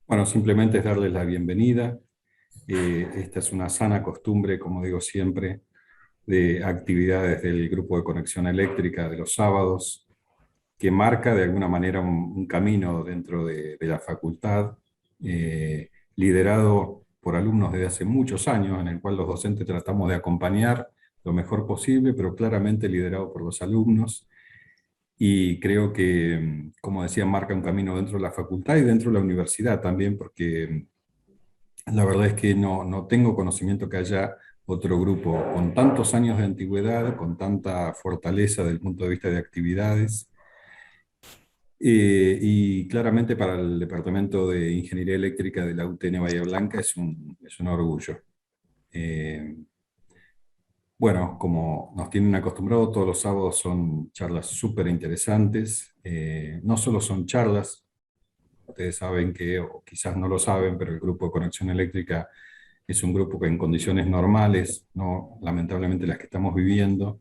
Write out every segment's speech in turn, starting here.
Bueno, simplemente es darles la bienvenida. Esta es una sana costumbre, como digo siempre, de actividades del Grupo de Conexión Eléctrica de los sábados, que marca de alguna manera un camino dentro de la facultad, liderado por alumnos desde hace muchos años, en el cual los docentes tratamos de acompañar lo mejor posible, pero claramente liderado por los alumnos. Y creo que, como decía, marca un camino dentro de la facultad y dentro de la universidad también, porque la verdad es que no tengo conocimiento que haya otro grupo con tantos años de antigüedad, con tanta fortaleza desde el punto de vista de actividades, y claramente para el Departamento de Ingeniería Eléctrica de la UTN Bahía Blanca es un orgullo. Eh, bueno, como nos tienen acostumbrados, todos los sábados son charlas súper interesantes. No solo son charlas, ustedes saben que, o quizás no lo saben, pero el Grupo de Conexión Eléctrica es un grupo que en condiciones normales, no lamentablemente las que estamos viviendo,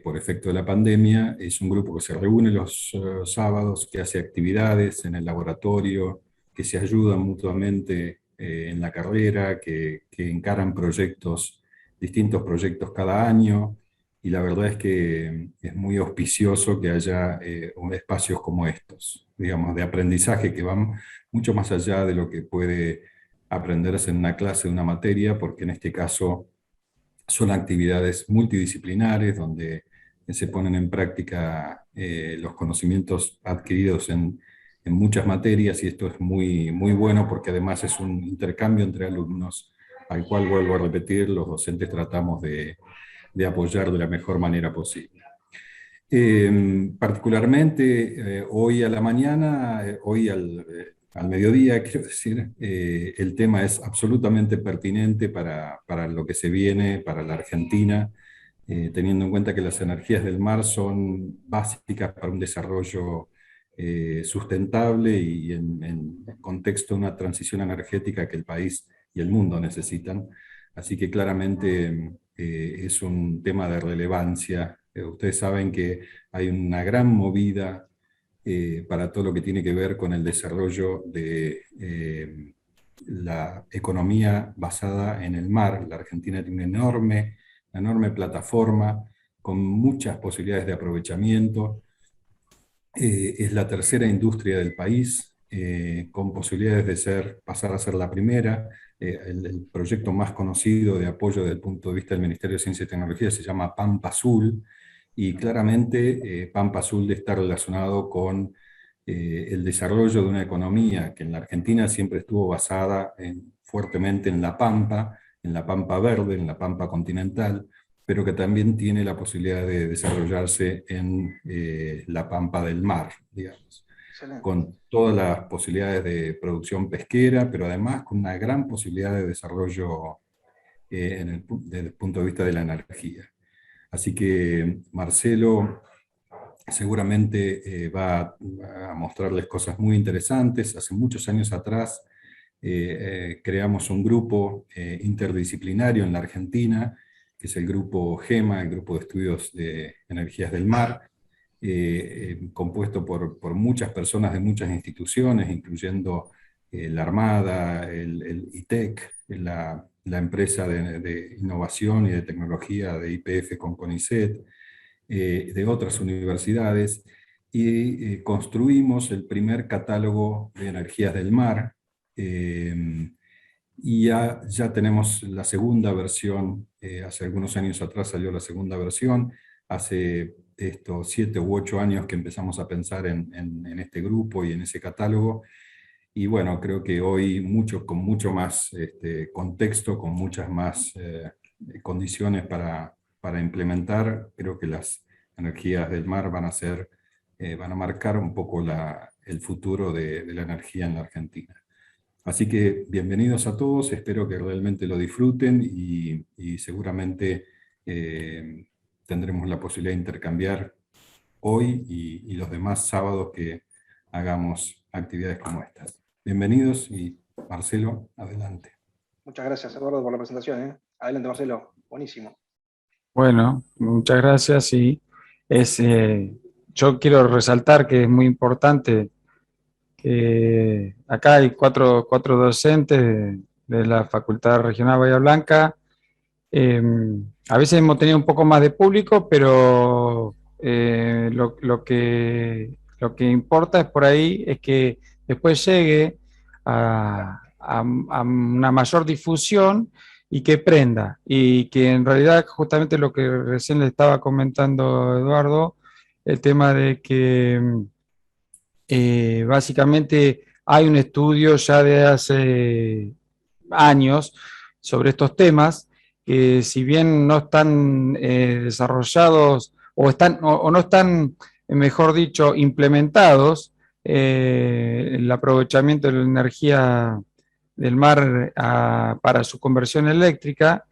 por efecto de la pandemia, es un grupo que se reúne los sábados, que hace actividades en el laboratorio, que se ayudan mutuamente en la carrera, que encaran proyectos, distintos proyectos cada año, y la verdad es que es muy auspicioso que haya espacios como estos, digamos, de aprendizaje que van mucho más allá de lo que puede aprenderse en una clase de una materia, porque en este caso son actividades multidisciplinares donde se ponen en práctica los conocimientos adquiridos en muchas materias, y esto es muy, muy bueno porque además es un intercambio entre alumnos al cual, vuelvo a repetir, los docentes tratamos de apoyar de la mejor manera posible. Particularmente hoy a la mañana, hoy al mediodía, quiero decir, el tema es absolutamente pertinente para lo que se viene, para la Argentina, teniendo en cuenta que las energías del mar son básicas para un desarrollo sustentable y en contexto de una transición energética que el país y el mundo necesitan. Así que claramente es un tema de relevancia. Ustedes saben que hay una gran movida para todo lo que tiene que ver con el desarrollo de la economía basada en el mar. La Argentina tiene una enorme plataforma con muchas posibilidades de aprovechamiento. Es la tercera industria del país, con posibilidades de pasar a ser la primera. El proyecto más conocido de apoyo desde el punto de vista del Ministerio de Ciencia y Tecnología se llama Pampa Azul, y claramente Pampa Azul está relacionado con el desarrollo de una economía que en la Argentina siempre estuvo basada fuertemente en la Pampa verde, en la Pampa continental, pero que también tiene la posibilidad de desarrollarse en la Pampa del Mar, digamos, Excelente. con todas las posibilidades de producción pesquera, pero además con una gran posibilidad de desarrollo desde el punto de vista de la energía. Así que Marcelo seguramente va a mostrarles cosas muy interesantes. Hace muchos años atrás creamos un grupo interdisciplinario en la Argentina, que es el grupo GEMA, el Grupo de Estudios de Energías del Mar, compuesto por muchas personas de muchas instituciones, incluyendo la Armada, el ITEC, la empresa de innovación y de tecnología de IPF con CONICET, de otras universidades, y construimos el primer catálogo de energías del mar, y ya tenemos la segunda versión. Hace algunos años atrás salió la segunda versión, hace estos 7 u 8 años que empezamos a pensar en este grupo y en ese catálogo, y bueno, creo que hoy con mucho más contexto, con muchas más condiciones para implementar, creo que las energías del mar van a marcar un poco el futuro de la energía en la Argentina. Así que bienvenidos a todos, espero que realmente lo disfruten y seguramente tendremos la posibilidad de intercambiar hoy y los demás sábados que hagamos actividades como estas. Bienvenidos y Marcelo, adelante. Muchas gracias, Eduardo, por la presentación, ¿eh? Adelante, Marcelo. Buenísimo. Bueno, muchas gracias. Y es, yo quiero resaltar que es muy importante que acá hay cuatro docentes de la Facultad Regional Bahía Blanca. A veces hemos tenido un poco más de público, pero lo que importa es por ahí es que después llegue a una mayor difusión y que prenda. Y que en realidad justamente lo que recién le estaba comentando Eduardo, el tema de que básicamente hay un estudio ya de hace años sobre estos temas, que si bien no están desarrollados o no están, mejor dicho, implementados, el aprovechamiento de la energía del mar para su conversión eléctrica,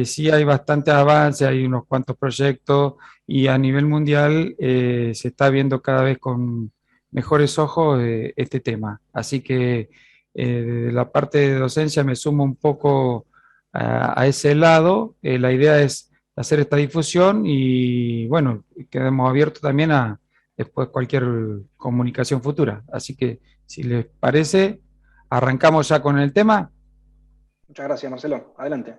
sí hay bastante avance, hay unos cuantos proyectos y a nivel mundial se está viendo cada vez con mejores ojos este tema. Así que de la parte de docencia me sumo un poco a ese lado. La idea es hacer esta difusión y bueno, quedamos abiertos también a después cualquier comunicación futura. Así que si les parece, arrancamos ya con el tema. Muchas gracias, Marcelo. Adelante.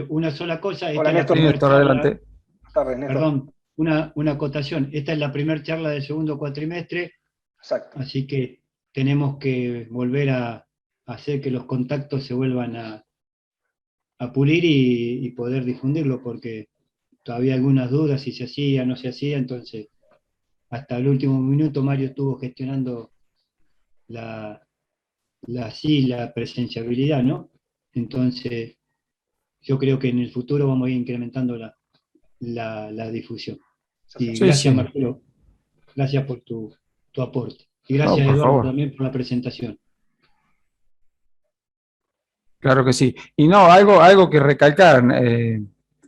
Una sola cosa, esta Hola, es la Néstor. Sí, primera Néstor, charla, adelante. Buenas tardes, Néstor. perdón, una acotación. Esta es la primera charla del segundo cuatrimestre, Exacto. así que tenemos que volver a hacer que los contactos se vuelvan a pulir y poder difundirlo, porque todavía hay algunas dudas si se hacía o no se hacía, entonces hasta el último minuto Mario estuvo gestionando la presenciabilidad, ¿no? Entonces, yo creo que en el futuro vamos a ir incrementando la difusión. Y Sí, gracias, sí. Marcelo, gracias por tu aporte. Y No, gracias, por Eduardo, favor. también por la presentación. Claro que sí. Y no, algo que recalcar,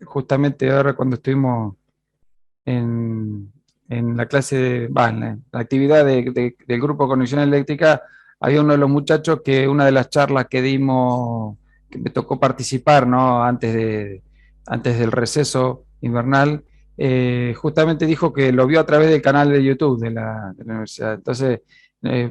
justamente ahora cuando estuvimos en la clase, en la actividad del grupo de Conexión Eléctrica, había uno de los muchachos que una de las charlas que dimos, que me tocó participar, ¿no? Antes del receso invernal, justamente dijo que lo vio a través del canal de YouTube de la universidad. Entonces,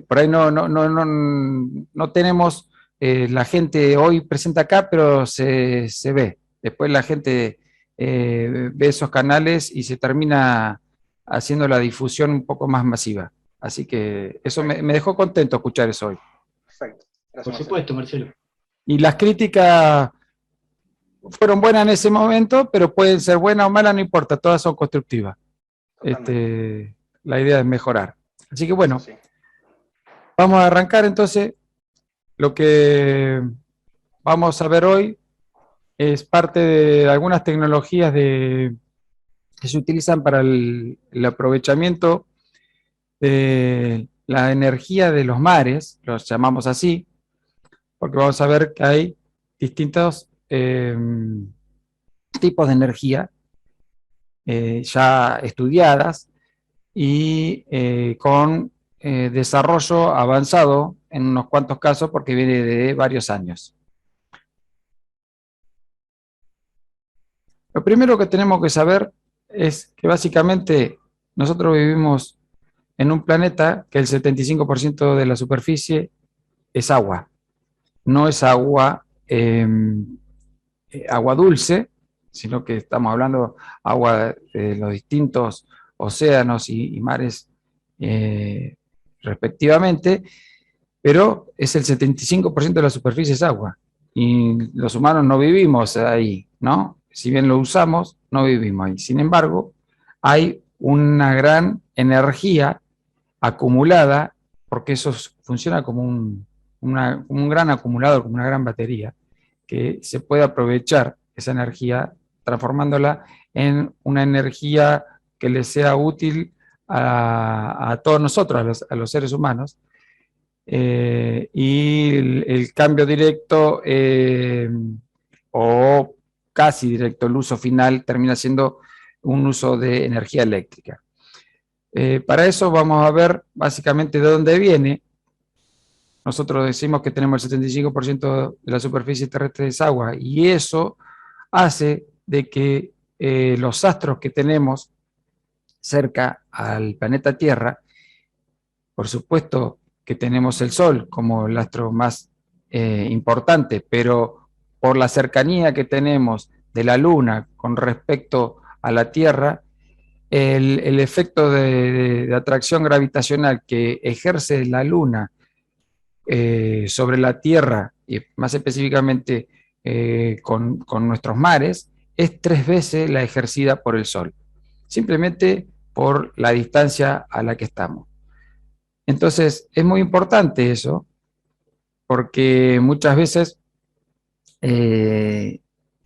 por ahí no tenemos, la gente hoy presente acá, pero se ve. Después la gente ve esos canales y se termina haciendo la difusión un poco más masiva. Así que eso me dejó contento escuchar eso hoy. Perfecto. Gracias, Por Marcelo. supuesto, Marcelo. Y las críticas fueron buenas en ese momento, pero pueden ser buenas o malas, no importa, todas son constructivas. Totalmente. La idea es mejorar. Así que bueno, Sí. vamos a arrancar entonces. Lo que vamos a ver hoy es parte de algunas tecnologías que se utilizan para el aprovechamiento de la energía de los mares, los llamamos así, porque vamos a ver que hay distintos tipos de energía ya estudiadas y con desarrollo avanzado en unos cuantos casos porque viene de varios años. Lo primero que tenemos que saber es que básicamente nosotros vivimos en un planeta que el 75% de la superficie es agua. No es agua dulce, sino que estamos hablando agua de los distintos océanos y mares respectivamente, pero es el 75% de la superficie es agua. Y los humanos no vivimos ahí, ¿no? Si bien lo usamos, no vivimos ahí. Sin embargo, hay una gran energía acumulada, porque eso funciona como un gran acumulador, como una gran batería, que se puede aprovechar esa energía transformándola en una energía que le sea útil a todos nosotros, a los seres humanos, y el cambio directo o casi directo, el uso final termina siendo un uso de energía eléctrica. Para eso vamos a ver básicamente de dónde viene. Nosotros decimos que tenemos el 75% de la superficie terrestre es agua y eso hace de que los astros que tenemos cerca al planeta Tierra Por supuesto que tenemos el Sol como el astro más importante, pero por la cercanía que tenemos de la Luna con respecto a la Tierra, el efecto de atracción gravitacional que ejerce la Luna sobre la Tierra, y más específicamente con nuestros mares, es 3 veces la ejercida por el Sol, simplemente por la distancia a la que estamos. Entonces, es muy importante eso, porque muchas veces antes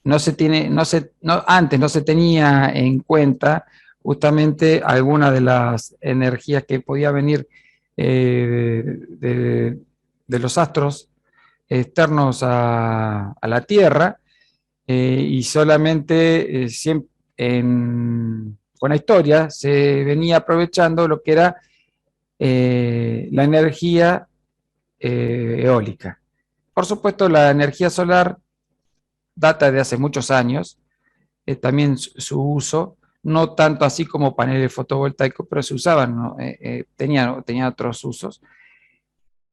no se tenía en cuenta justamente alguna de las energías que podía venir de los astros externos a la Tierra, y solamente con la historia se venía aprovechando lo que era la energía eólica. Por supuesto, la energía solar data de hace muchos años, también su uso, no tanto así como paneles fotovoltaicos, pero se usaban, ¿no? Tenían otros usos.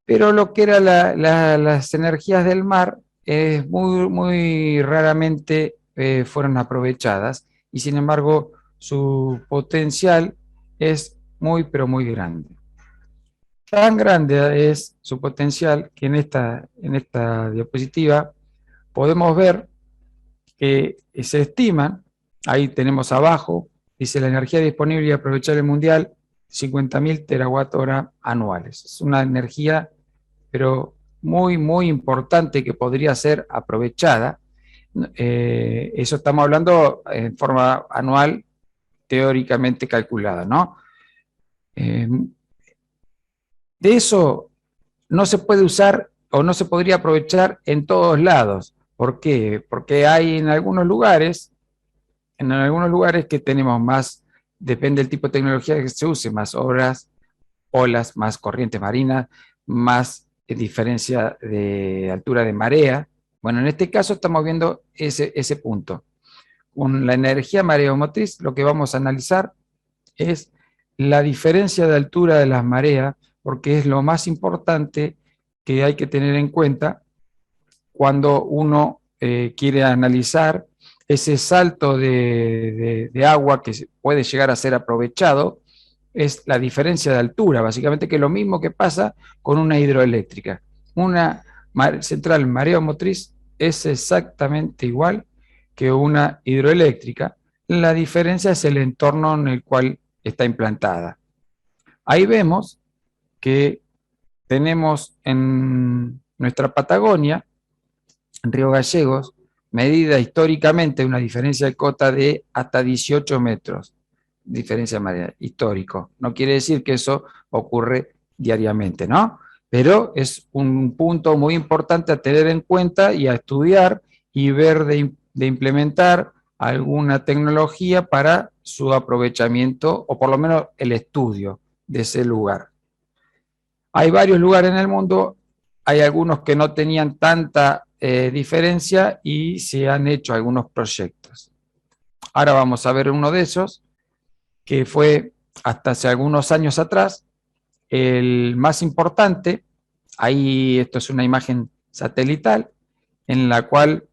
Pero lo que eran las energías del mar, muy, muy raramente fueron aprovechadas, y sin embargo su potencial es muy, pero muy grande. Tan grande es su potencial que en esta diapositiva podemos ver que se estiman, ahí tenemos abajo, dice la energía disponible y aprovechable mundial, 50.000 terawatt-hora anuales. Es una energía, pero muy, muy importante, que podría ser aprovechada. Eso estamos hablando en forma anual, teóricamente calculada, ¿no? De eso no se puede usar o no se podría aprovechar en todos lados. ¿Por qué? Porque hay en algunos lugares que tenemos más, depende del tipo de tecnología que se use, más olas, más corrientes marinas, más diferencia de altura de marea. Bueno, en este caso estamos viendo ese punto. Con la energía mareomotriz, lo que vamos a analizar es la diferencia de altura de las mareas, porque es lo más importante que hay que tener en cuenta cuando uno quiere analizar ese salto de agua que puede llegar a ser aprovechado. Es la diferencia de altura, básicamente, que es lo mismo que pasa con una hidroeléctrica. Una central mareomotriz es exactamente igual que una hidroeléctrica. La diferencia es el entorno en el cual está implantada. Ahí vemos que tenemos en nuestra Patagonia, en Río Gallegos, medida históricamente una diferencia de cota de hasta 18 metros, diferencia de marea, histórico. No quiere decir que eso ocurre diariamente, ¿no? Pero es un punto muy importante a tener en cuenta y a estudiar y ver de implementar alguna tecnología para su aprovechamiento, o por lo menos el estudio de ese lugar. Hay varios lugares en el mundo, hay algunos que no tenían tanta diferencia y se han hecho algunos proyectos. Ahora vamos a ver uno de esos, que fue hasta hace algunos años atrás el más importante. Ahí esto es una imagen satelital en la cual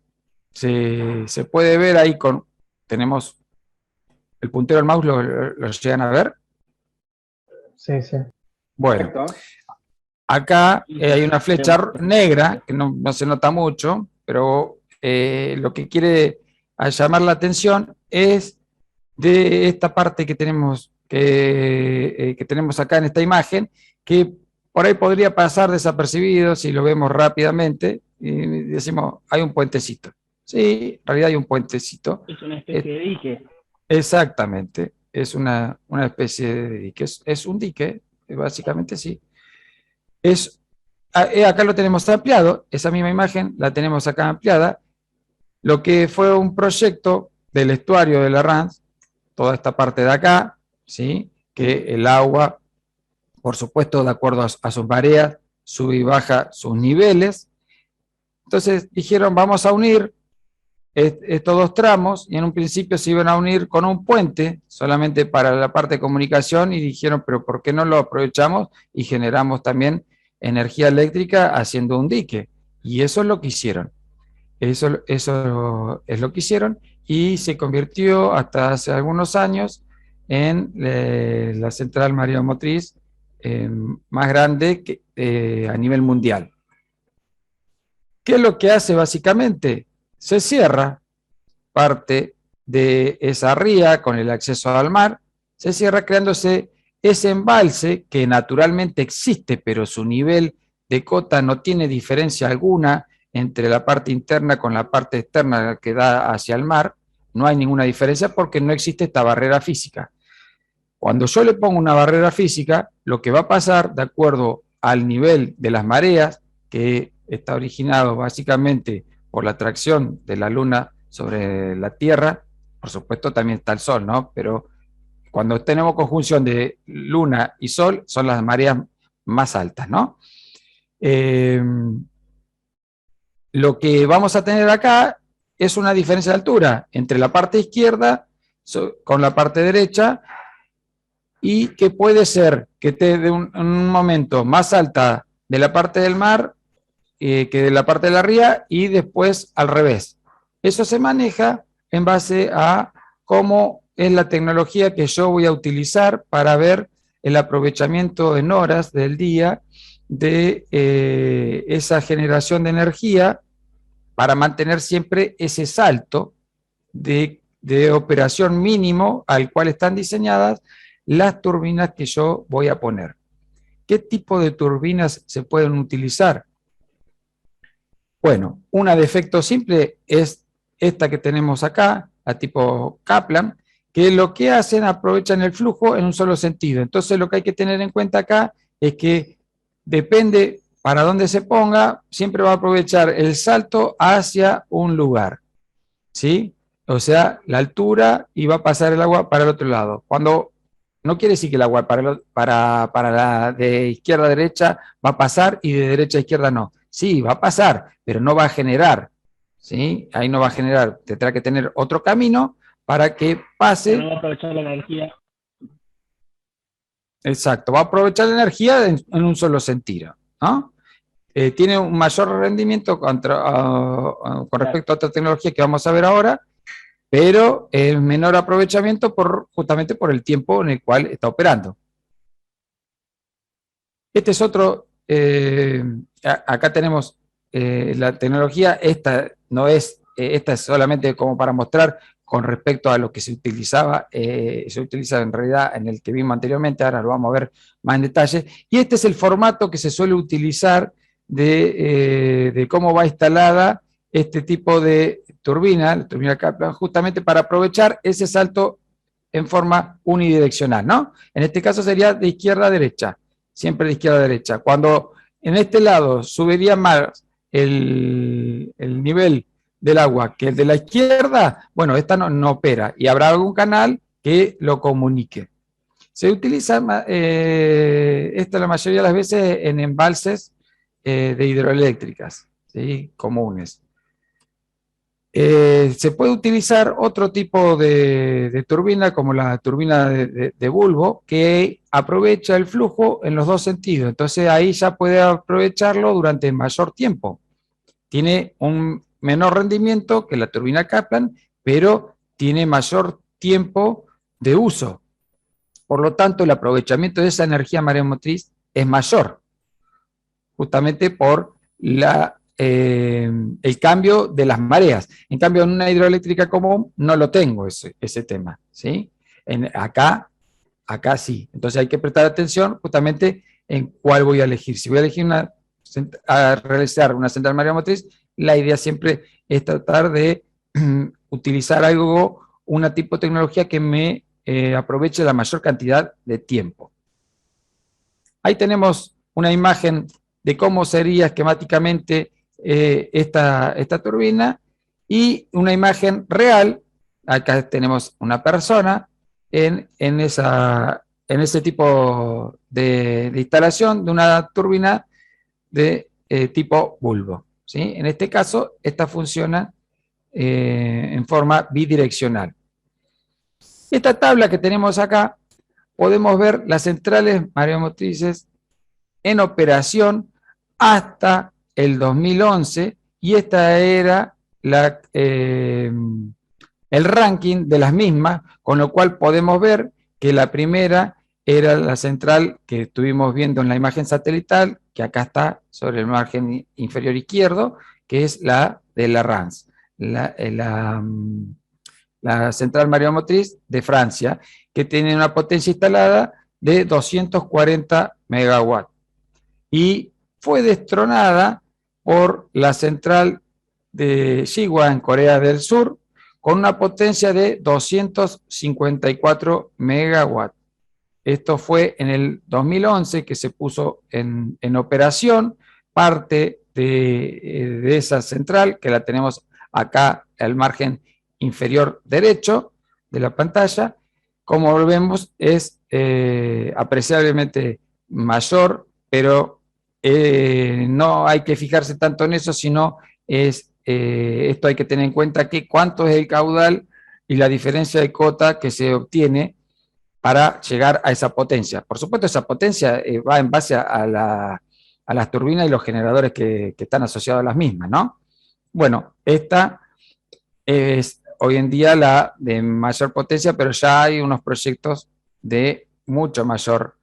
se puede ver ahí tenemos el puntero del mouse, ¿lo llegan a ver? Sí, sí. Bueno, Perfecto. acá hay una flecha negra, que no se nota mucho, pero lo que quiere llamar la atención es de esta parte que tenemos acá en esta imagen, que por ahí podría pasar desapercibido si lo vemos rápidamente y decimos, hay un puentecito. Sí, en realidad hay un puentecito. Es una especie de dique. Exactamente, es una especie de dique. Es un dique, básicamente sí. Acá lo tenemos ampliado, esa misma imagen la tenemos acá ampliada. Lo que fue un proyecto del estuario de la Rance, toda esta parte de acá, ¿sí? Que el agua, por supuesto, de acuerdo a sus mareas, sube y baja sus niveles. Entonces dijeron, vamos a unir estos dos tramos y en un principio se iban a unir con un puente solamente para la parte de comunicación y dijeron, pero ¿por qué no lo aprovechamos y generamos también energía eléctrica haciendo un dique? Y eso es lo que hicieron. Eso es lo que hicieron y se convirtió hasta hace algunos años en la central mareomotriz más grande a nivel mundial. ¿Qué es lo que hace básicamente? Se cierra parte de esa ría con el acceso al mar, se cierra creándose ese embalse que naturalmente existe, pero su nivel de cota no tiene diferencia alguna entre la parte interna con la parte externa que da hacia el mar. No hay ninguna diferencia porque no existe esta barrera física. Cuando yo le pongo una barrera física, lo que va a pasar, de acuerdo al nivel de las mareas, que está originado básicamente por la atracción de la Luna sobre la Tierra, por supuesto también está el Sol, ¿no? Pero cuando tenemos conjunción de Luna y Sol, son las mareas más altas, ¿no? Lo que vamos a tener acá es una diferencia de altura entre la parte izquierda con la parte derecha, y que puede ser que esté de un momento más alta de la parte del mar que de la parte de la ría y después al revés. Eso se maneja en base a cómo es la tecnología que yo voy a utilizar para ver el aprovechamiento en horas del día de esa generación de energía para mantener siempre ese salto de operación mínimo al cual están diseñadas las turbinas que yo voy a poner. ¿Qué tipo de turbinas se pueden utilizar? Bueno, una de efecto simple es esta que tenemos acá, a tipo Kaplan, que lo que hacen, aprovechan el flujo en un solo sentido. Entonces lo que hay que tener en cuenta acá es que depende para dónde se ponga, siempre va a aprovechar el salto hacia un lugar, ¿sí? O sea, la altura, y va a pasar el agua para el otro lado. Cuando no quiere decir que el agua para la de izquierda a derecha va a pasar y de derecha a izquierda no. Sí, va a pasar, pero no va a generar, ¿sí? Ahí no va a generar, tendrá que tener otro camino para que pase. No va a aprovechar la energía. Exacto, va a aprovechar la energía en un solo sentido, ¿no? Tiene un mayor rendimiento con respecto a otra tecnología que vamos a ver ahora, pero menor aprovechamiento justamente por el tiempo en el cual está operando. Este es otro, acá tenemos la tecnología, esta es solamente como para mostrar con respecto a lo que se utilizaba, se utiliza en realidad en el que vimos anteriormente, ahora lo vamos a ver más en detalle, y este es el formato que se suele utilizar de cómo va instalada este tipo de turbina, la turbina Kaplan, justamente para aprovechar ese salto en forma unidireccional, ¿no? En este caso sería de izquierda a derecha, siempre de izquierda a derecha. Cuando en este lado subiría más el nivel del agua que el de la izquierda, bueno, esta no opera y habrá algún canal que lo comunique. Se utiliza esto la mayoría de las veces en embalses de hidroeléctricas, ¿sí? Comunes. Se puede utilizar otro tipo de turbina, como la turbina de bulbo, que aprovecha el flujo en los dos sentidos. Entonces ahí ya puede aprovecharlo durante mayor tiempo. Tiene un menor rendimiento que la turbina Kaplan, pero tiene mayor tiempo de uso. Por lo tanto, el aprovechamiento de esa energía mareomotriz es mayor, justamente por el cambio de las mareas. En cambio, en una hidroeléctrica común no lo tengo ese tema, ¿sí? Acá sí. Entonces hay que prestar atención justamente en cuál voy a elegir. Si voy a elegir a realizar una central mareomotriz, la idea siempre es tratar de utilizar una tipo de tecnología que me aproveche la mayor cantidad de tiempo. Ahí tenemos una imagen de cómo sería esquemáticamente esta turbina y una imagen real. Acá tenemos una persona en ese tipo de instalación de una turbina de tipo bulbo, ¿sí? En este caso, esta funciona en forma bidireccional. Esta tabla que tenemos acá, podemos ver las centrales mareomotrices en operación hasta el 2011, y esta era el ranking de las mismas, con lo cual podemos ver que la primera era la central que estuvimos viendo en la imagen satelital, que acá está sobre el margen inferior izquierdo, que es la de la RANS, la central mareomotriz de Francia, que tiene una potencia instalada de 240 megawatts. Y fue destronada por la central de Siwa en Corea del Sur, con una potencia de 254 megawatts. Esto fue en el 2011 que se puso en operación. Parte de esa central, que la tenemos acá al margen inferior derecho de la pantalla, como vemos es apreciablemente mayor, pero no hay que fijarse tanto en eso, sino esto hay que tener en cuenta que cuánto es el caudal y la diferencia de cota que se obtiene para llegar a esa potencia. Por supuesto, esa potencia va en base a las turbinas y los generadores que están asociados a las mismas, ¿no? Bueno, esta es hoy en día la de mayor potencia, pero ya hay unos proyectos de mucho mayor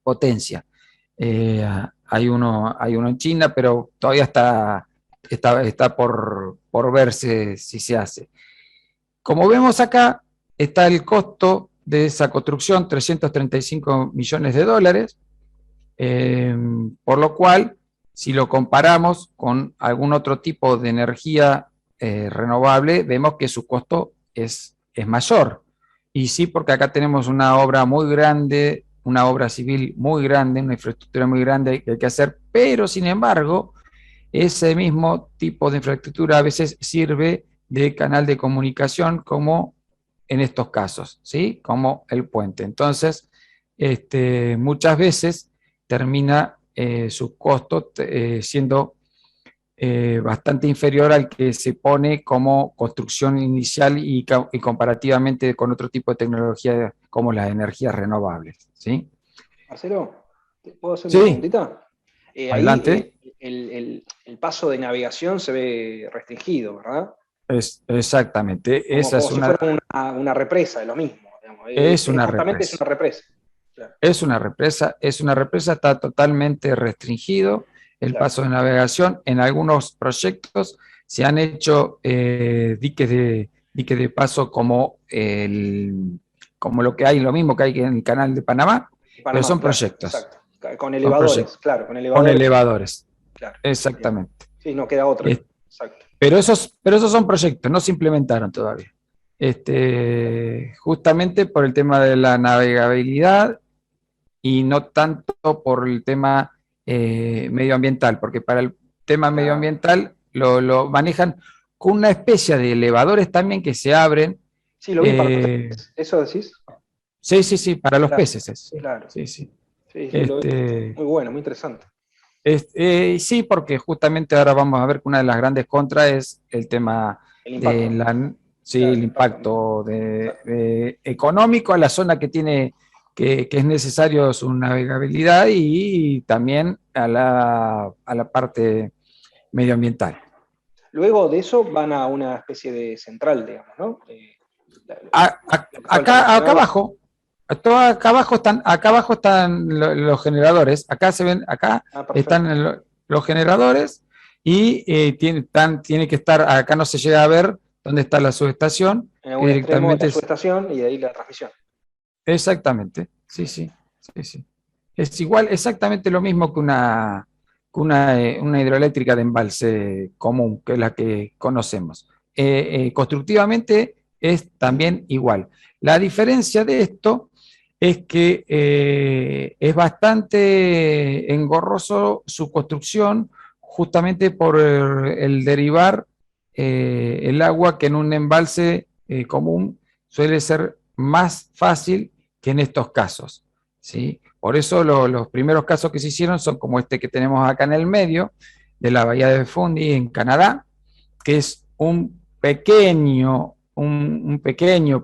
potencia. Hay uno en China, pero todavía está por verse si se hace. Como vemos acá, está el costo de esa construcción, 335 millones de dólares, por lo cual, si lo comparamos con algún otro tipo de energía renovable, vemos que su costo es mayor. Y sí, porque acá tenemos una obra muy grande, una obra civil muy grande, una infraestructura muy grande que hay que hacer, pero sin embargo, ese mismo tipo de infraestructura a veces sirve de canal de comunicación, como en estos casos, ¿sí? Como el puente. Entonces, muchas veces termina su costo siendo bastante inferior al que se pone como construcción inicial y comparativamente con otro tipo de tecnología como las energías renovables, ¿sí? Marcelo, ¿te puedo hacer Sí, una preguntita? adelante. El paso de navegación se ve restringido, ¿verdad? Exactamente, esa Como es si fuera una represa, de lo mismo, digamos. es una Justamente es represa. una represa. Claro, Es una represa, está totalmente restringido el claro. paso de navegación. En algunos proyectos se han hecho diques de paso como lo que hay, lo mismo que hay en el canal de Panamá, pero Panamá, son claro, proyectos. exacto. Con Son elevadores, proyectos claro, con con elevadores. elevadores, Claro. exactamente. Sí, no queda otra. Es- Exacto. pero esos son proyectos, no se implementaron todavía. Justamente por el tema de la navegabilidad y no tanto por el tema medioambiental, porque para el tema Claro. medioambiental lo manejan con una especie de elevadores también que se abren. Sí, lo vi para los peces. ¿Eso decís? Sí, para los Claro, peces es. claro. Sí, sí. Sí, lo vi. Este, Muy bueno, muy interesante. sí, porque justamente ahora vamos a ver que una de las grandes contras es el tema El de impacto. sí, Claro, el impacto claro. económico a la zona que tiene, que es necesario su navegabilidad, y también a la parte medioambiental. Luego de eso van a una especie de central, digamos, ¿no? Lo que falta Acá mencionar. abajo, acá abajo están los generadores. Acá se ven, acá Perfecto. están los generadores, y tiene que estar, acá no se llega a ver dónde está la subestación, En que algún extremo de directamente la es, subestación y de ahí la transmisión. exactamente, sí. Es igual, exactamente lo mismo que una hidroeléctrica de embalse común, que es la que conocemos. Constructivamente es también igual. La diferencia de esto es que es bastante engorroso su construcción, justamente por el derivar el agua, que en un embalse común suele ser más fácil que en estos casos, ¿sí? Por eso los primeros casos que se hicieron son como este que tenemos acá en el medio, de la bahía de Fundy en Canadá, que es un pequeño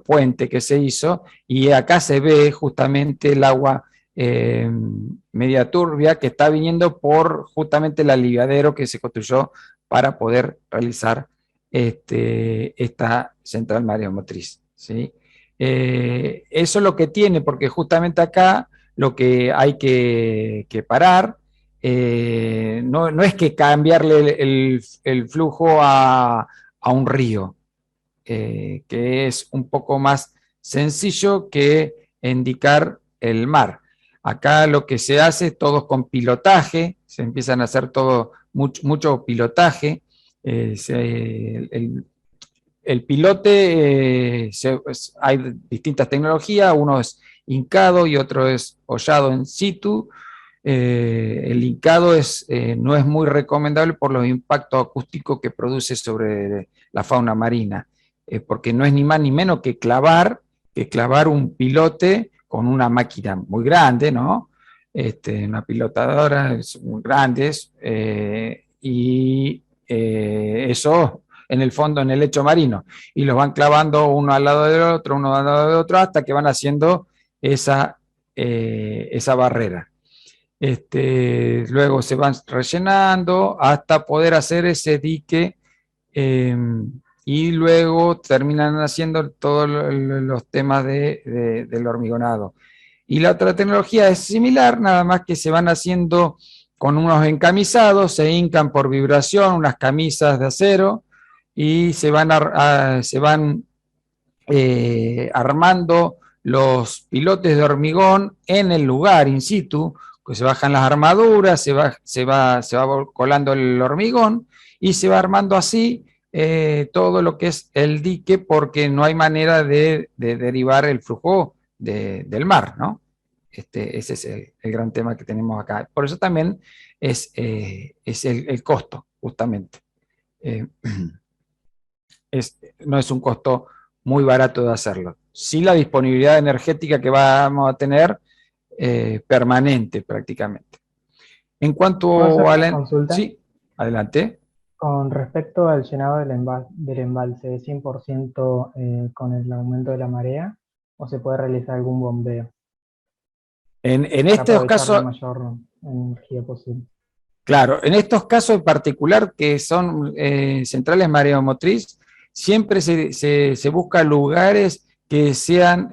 puente que se hizo, y acá se ve justamente el agua media turbia que está viniendo por justamente el aliviadero que se construyó para poder realizar esta central mareomotriz, ¿sí? Eso es lo que tiene, porque justamente acá lo que hay que parar no es que cambiarle el flujo a un río, que es un poco más sencillo que indicar el mar. Acá lo que se hace todo con pilotaje, se empiezan a hacer todo mucho pilotaje. El pilote, hay distintas tecnologías, uno es hincado y otro es hollado in situ. El hincado no es muy recomendable por los impactos acústicos que produce sobre la fauna marina, porque no es ni más ni menos que clavar un pilote con una máquina muy grande, ¿no? Una pilotadora, muy grandes, y eso en el fondo, en el lecho marino, y los van clavando uno al lado del otro, uno al lado del otro, hasta que van haciendo esa barrera. Luego se van rellenando hasta poder hacer ese dique, y luego terminan haciendo todos los temas del hormigonado. Y la otra tecnología es similar, nada más que se van haciendo con unos encamisados, se hincan por vibración, unas camisas de acero, y se van armando los pilotes de hormigón en el lugar, in situ, pues se bajan las armaduras, se va colando el hormigón, y se va armando así todo lo que es el dique, porque no hay manera de derivar el flujo del mar, ¿no? Ese es el gran tema que tenemos acá. Por eso también es el costo, justamente. No es un costo muy barato de hacerlo. Sí, la disponibilidad energética que vamos a tener permanente prácticamente. En cuanto a la... Consulta. Sí, adelante. Con respecto al llenado del embalse, ¿es 100% con el aumento de la marea o se puede realizar algún bombeo En para estos aprovechar la casos, mayor energía posible? claro, en estos casos en particular, que son centrales mareomotriz, siempre se busca lugares que sean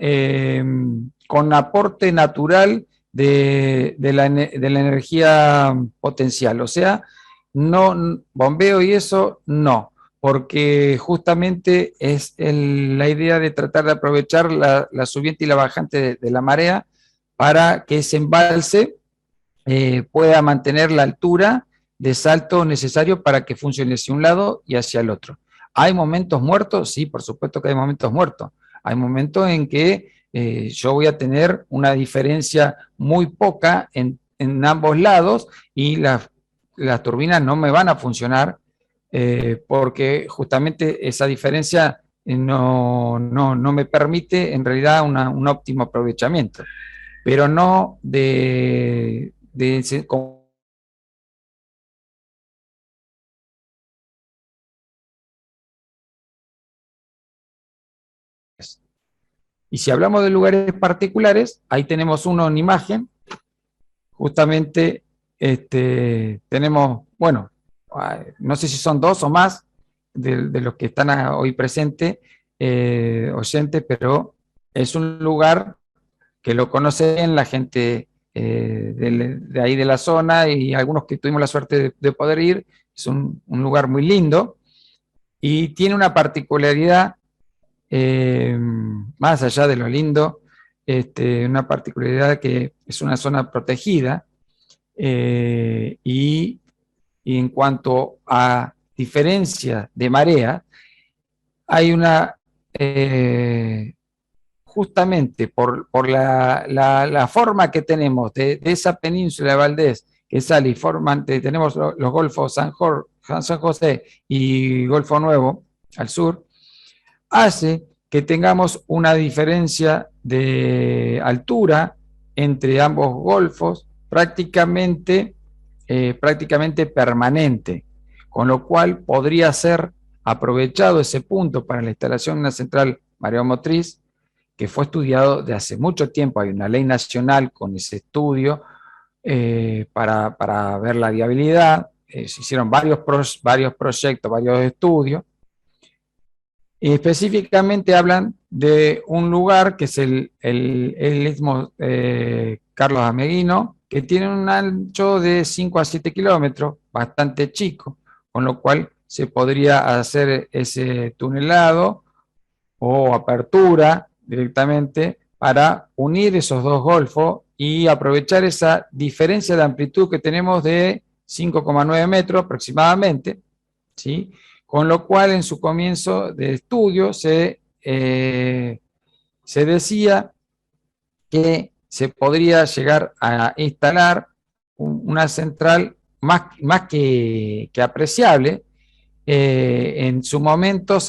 con aporte natural de la energía potencial. O sea, no bombeo y eso no, porque justamente es la idea de tratar de aprovechar la subiente y la bajante de la marea para que ese embalse pueda mantener la altura de salto necesario para que funcione hacia un lado y hacia el otro. ¿Hay momentos muertos? Sí, por supuesto que hay momentos muertos. Hay momentos en que yo voy a tener una diferencia muy poca en ambos lados, y las turbinas no me van a funcionar porque justamente esa diferencia no me permite en realidad un óptimo aprovechamiento, pero no y si hablamos de lugares particulares, ahí tenemos uno en imagen, justamente tenemos, bueno, no sé si son dos o más de los que están hoy presentes, oyentes, pero es un lugar que lo conocen la gente de ahí de la zona, y algunos que tuvimos la suerte de poder ir. Es un lugar muy lindo y tiene una particularidad, más allá de lo lindo, una particularidad que es una zona protegida, y en cuanto a diferencia de marea, hay una... justamente por la forma que tenemos de esa península de Valdés, que sale y forman, tenemos los golfos San José y Golfo Nuevo al sur, hace que tengamos una diferencia de altura entre ambos golfos prácticamente permanente, con lo cual podría ser aprovechado ese punto para la instalación de una central mareomotriz que fue estudiado de hace mucho tiempo. Hay una ley nacional con ese estudio para ver la viabilidad. Se hicieron varios proyectos, varios estudios. Y específicamente hablan de un lugar que es el Istmo Carlos Ameguino, que tiene un ancho de 5 a 7 kilómetros, bastante chico, con lo cual se podría hacer ese tunelado o apertura directamente para unir esos dos golfos y aprovechar esa diferencia de amplitud que tenemos de 5,9 metros aproximadamente, ¿sí? Con lo cual en su comienzo de estudio se decía que se podría llegar a instalar una central más que apreciable. En su momento,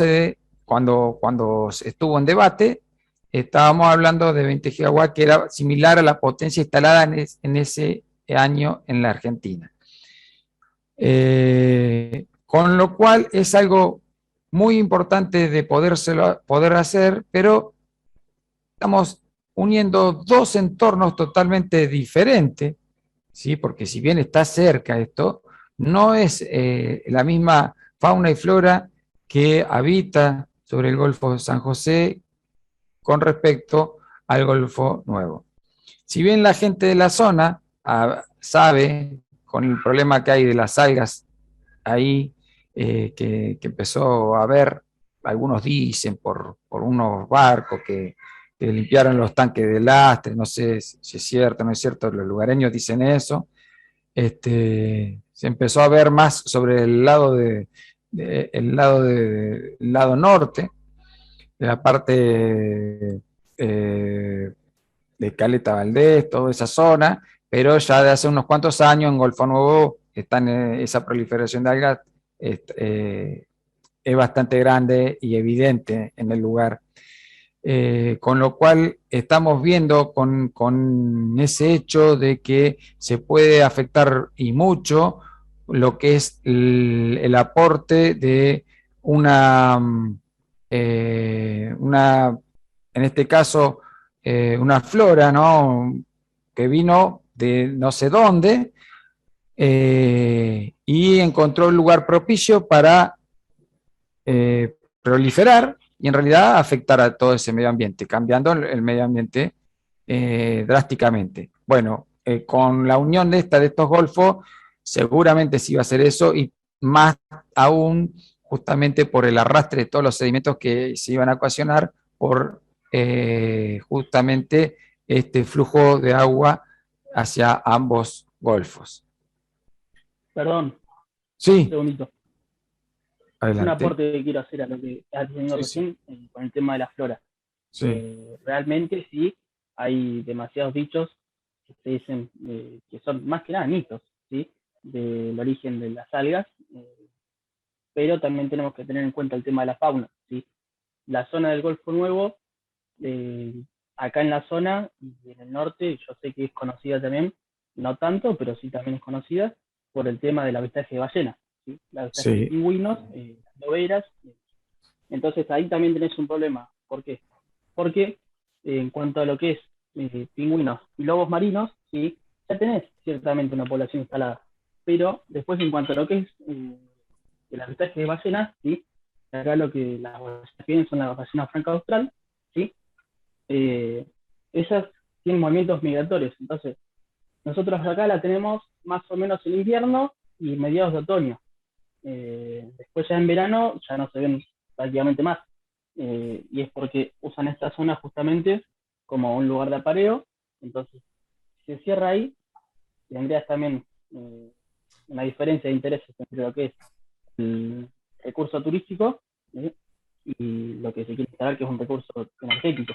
cuando estuvo en debate, estábamos hablando de 20 gigawatts, que era similar a la potencia instalada en ese año en la Argentina. Con lo cual es algo muy importante de poder hacer, pero estamos uniendo dos entornos totalmente diferentes, ¿sí? Porque si bien está cerca esto, no es la misma fauna y flora que habita sobre el Golfo de San José con respecto al Golfo Nuevo. Si bien la gente de la zona sabe, con el problema que hay de las algas ahí, que empezó a haber, algunos dicen, por unos barcos que limpiaron los tanques de lastre, no sé si es cierto o no es cierto, los lugareños dicen eso. Se empezó a ver más sobre el lado el lado norte, de la parte de Caleta Valdés, toda esa zona, pero ya de hace unos cuantos años en Golfo Nuevo están, esa proliferación de algas es bastante grande y evidente en el lugar. Con lo cual estamos viendo con ese hecho de que se puede afectar y mucho lo que es el aporte de en este caso, una flora, ¿no? Que vino de no sé dónde y encontró un lugar propicio para proliferar y en realidad afectar a todo ese medio ambiente, cambiando el medio ambiente drásticamente. Bueno, con la unión de estos golfos, seguramente sí iba a ser eso, y más aún justamente por el arrastre de todos los sedimentos que se iban a ocasionar por justamente este flujo de agua hacia ambos golfos. Perdón, Sí, un segundito. adelante. Un aporte que quiero hacer a lo que has tenido recién con el tema de la flora. Sí. Realmente sí, hay demasiados dichos que se dicen que son más que nada mitos, ¿sí? Del origen de las algas, pero también tenemos que tener en cuenta el tema de la fauna, ¿sí? La zona del Golfo Nuevo, acá en la zona y en el norte, yo sé que es conocida también, no tanto, pero sí también es conocida por el tema del avistaje de ballenas, ¿sí? El avistaje de pingüinos, loberas. Entonces ahí también tenés un problema. ¿Por qué? Porque en cuanto a lo que es pingüinos y lobos marinos, ¿sí? Ya tenés ciertamente una población instalada. Pero después en cuanto a lo que es el avistaje de ballenas, ¿sí? Acá lo que las ballenas tienen son las ballenas franca austral, ¿sí? Esas tienen movimientos migratorios. Entonces, nosotros acá la tenemos más o menos en invierno y mediados de otoño. Después ya en verano ya no se ven prácticamente más. Y es porque usan esta zona justamente como un lugar de apareo. Entonces, si se cierra ahí, tendrías también una diferencia de intereses entre lo que es el recurso turístico y lo que se quiere instalar, que es un recurso energético.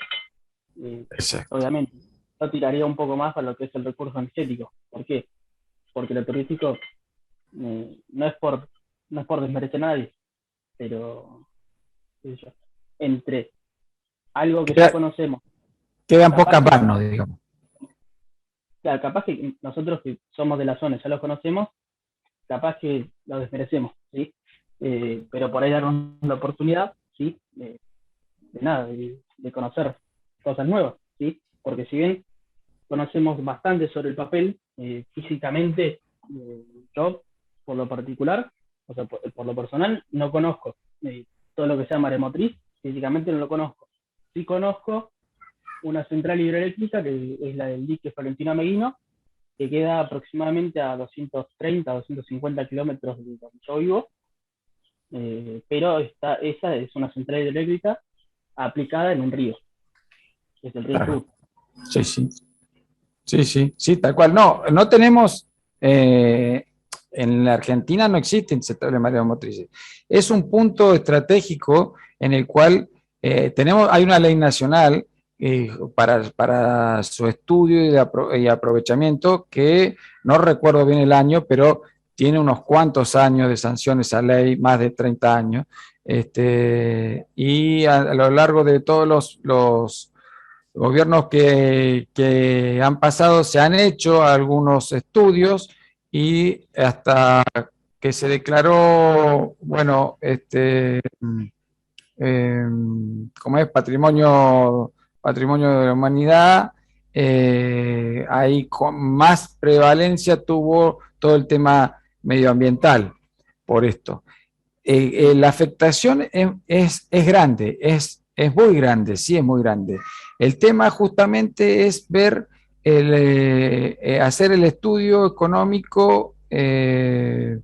Obviamente, yo tiraría un poco más a lo que es el recurso energético. ¿Por qué? Porque lo turístico no es por desmerecer a nadie, pero entre algo que ya conocemos. Quedan pocas manos, digamos. Claro, capaz que nosotros que somos de la zona ya lo conocemos, capaz que lo desmerecemos, ¿sí? pero por ahí darnos la oportunidad, ¿sí? De conocer cosas nuevas, ¿sí? Porque si bien conocemos bastante sobre el papel, físicamente, yo, por lo particular, o sea, por lo personal, no conozco todo lo que sea maremotriz, físicamente no lo conozco. Sí conozco una central hidroeléctrica, que es la del dique Florentino Meguino, que queda aproximadamente a 230, 250 kilómetros de donde yo vivo, pero esa es una central hidroeléctrica aplicada en un río, que es el río Claro. Chubut. Sí, sí. Sí, sí, sí, tal cual. No, no tenemos, en la Argentina no existen sectores mareomotrices. Es un punto estratégico en el cual hay una ley nacional para su estudio y aprovechamiento que no recuerdo bien el año, pero tiene unos cuantos años de sanción esa ley, más de 30 años. Y a lo largo de todos los gobiernos que han pasado se han hecho algunos estudios y hasta que se declaró, bueno, como es patrimonio de la humanidad, ahí con más prevalencia tuvo todo el tema medioambiental por esto. La afectación es grande, es muy grande, sí es muy grande. El tema justamente es ver, hacer el estudio económico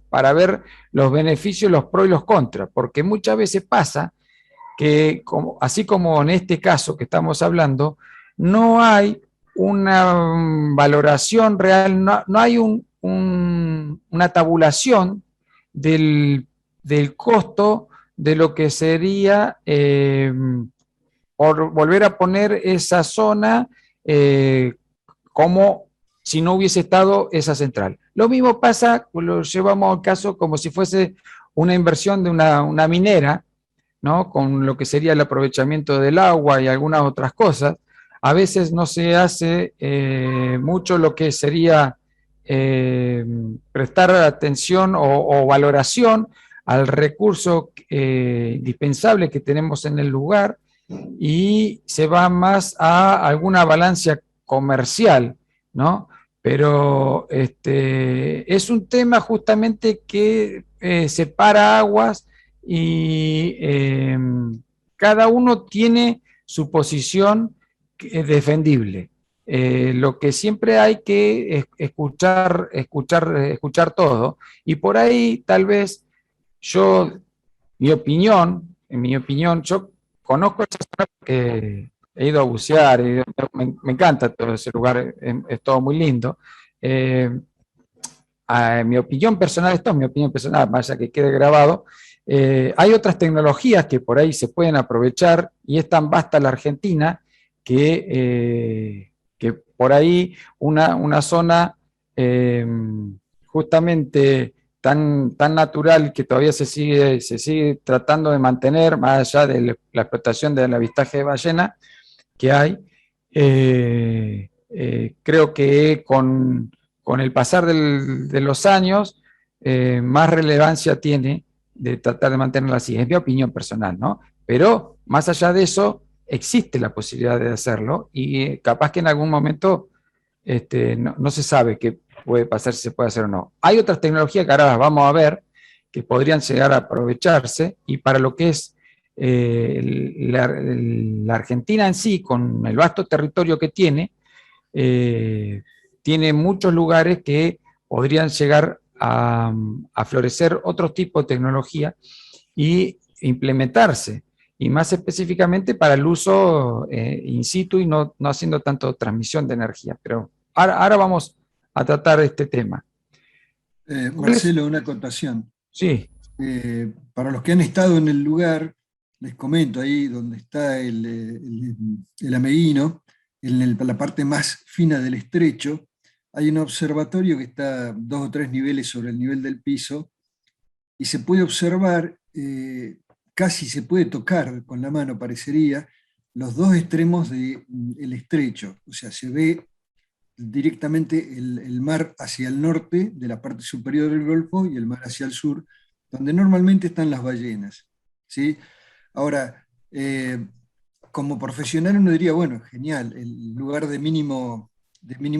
para ver los beneficios, los pros y los contras, porque muchas veces pasa que, así como en este caso que estamos hablando, no hay una valoración real, no hay una tabulación del costo de lo que sería por volver a poner esa zona como si no hubiese estado esa central. Lo mismo pasa, lo llevamos al caso como si fuese una inversión de una minera, ¿no? Con lo que sería el aprovechamiento del agua y algunas otras cosas. A veces no se hace mucho lo que sería prestar atención o valoración al recurso indispensable que tenemos en el lugar y se va más a alguna balanza comercial, ¿no? Pero es un tema justamente que separa aguas y cada uno tiene su posición defendible. Lo que siempre hay que escuchar todo. Y por ahí tal vez yo, en mi opinión, yo conozco esa zona porque he ido a bucear, me encanta todo ese lugar, es todo muy lindo. Mi opinión personal, esto es mi opinión personal, más allá que quede grabado, hay otras tecnologías que por ahí se pueden aprovechar y es tan vasta la Argentina que por ahí una zona justamente tan natural que todavía se sigue tratando de mantener, más allá de la explotación del avistaje de ballena que hay, creo que con el pasar de los años, más relevancia tiene de tratar de mantenerla así. Es mi opinión personal, ¿no? Pero más allá de eso, existe la posibilidad de hacerlo y capaz que en algún momento no se sabe qué puede pasar, si se puede hacer o no. Hay otras tecnologías que ahora las vamos a ver que podrían llegar a aprovecharse y para lo que es la Argentina en sí, con el vasto territorio que tiene muchos lugares que podrían llegar a florecer otro tipo de tecnología y implementarse, y más específicamente para el uso in situ y no haciendo tanto transmisión de energía. Pero ahora vamos a tratar este tema. Marcelo, una acotación. Sí. Para los que han estado en el lugar, les comento ahí donde está el Ameguino, en la parte más fina del estrecho, hay un observatorio que está 2 o 3 niveles sobre el nivel del piso y se puede observar, casi se puede tocar con la mano, parecería, los dos extremos del estrecho. O sea, se ve directamente el mar hacia el norte de la parte superior del Golfo y el mar hacia el sur donde normalmente están las ballenas, ¿sí? Ahora, como profesional uno diría, bueno, genial, el lugar de mínimo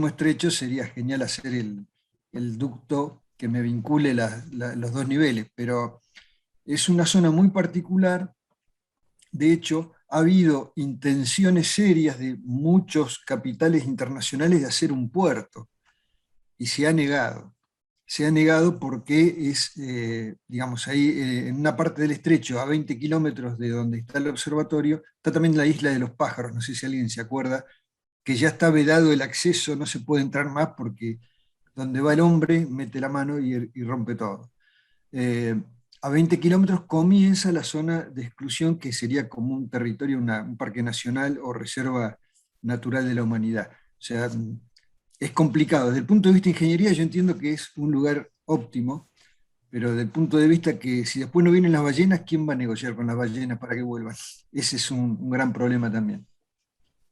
estrecho sería genial hacer el ducto que me vincule los dos niveles, pero es una zona muy particular. De hecho, ha habido intenciones serias de muchos capitales internacionales de hacer un puerto y se ha negado. Se ha negado porque es, digamos, ahí en una parte del estrecho, a 20 kilómetros de donde está el observatorio, está también la isla de los pájaros, no sé si alguien se acuerda, que ya está vedado el acceso, no se puede entrar más porque donde va el hombre mete la mano y rompe todo. Eh, a 20 kilómetros comienza la zona de exclusión, que sería como un territorio, un parque nacional o reserva natural de la humanidad. O sea, es complicado. Desde el punto de vista de ingeniería yo entiendo que es un lugar óptimo, pero desde el punto de vista que si después no vienen las ballenas, ¿quién va a negociar con las ballenas para que vuelvan? Ese es un gran problema también.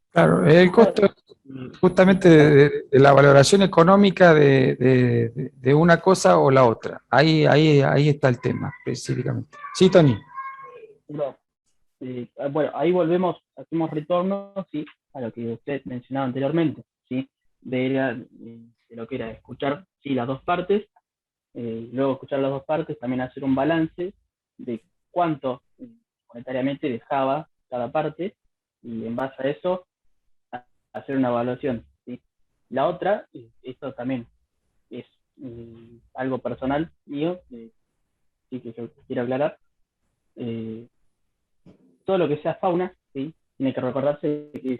Claro, el costo justamente de la valoración económica de una cosa o la otra. Ahí está el tema específicamente. Sí, Tony. No, bueno, ahí volvemos, hacemos retorno, ¿sí? A lo que usted mencionaba anteriormente, ¿sí? De lo que era escuchar, sí, las dos partes, luego escuchar las dos partes, también hacer un balance de cuánto monetariamente dejaba cada parte, y en base a eso hacer una evaluación, ¿sí? La otra, esto también es algo personal mío, sí que yo quiero aclarar, eh, todo lo que sea fauna, ¿sí? Tiene que recordarse que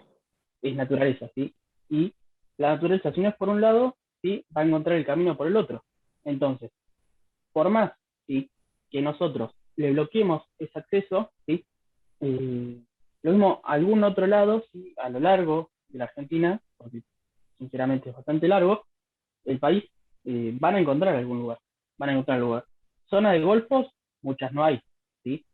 es naturaleza, ¿sí? Y la naturaleza, si no es por un lado, ¿sí? Va a encontrar el camino por el otro. Entonces, por más, ¿sí? Que nosotros le bloqueemos ese acceso, ¿sí? Lo mismo a algún otro lado, ¿sí? A lo largo de la Argentina, porque sinceramente es bastante largo, el país, van a encontrar algún lugar, van a encontrar lugar. Zonas de golfos, muchas no hay, ¿sí?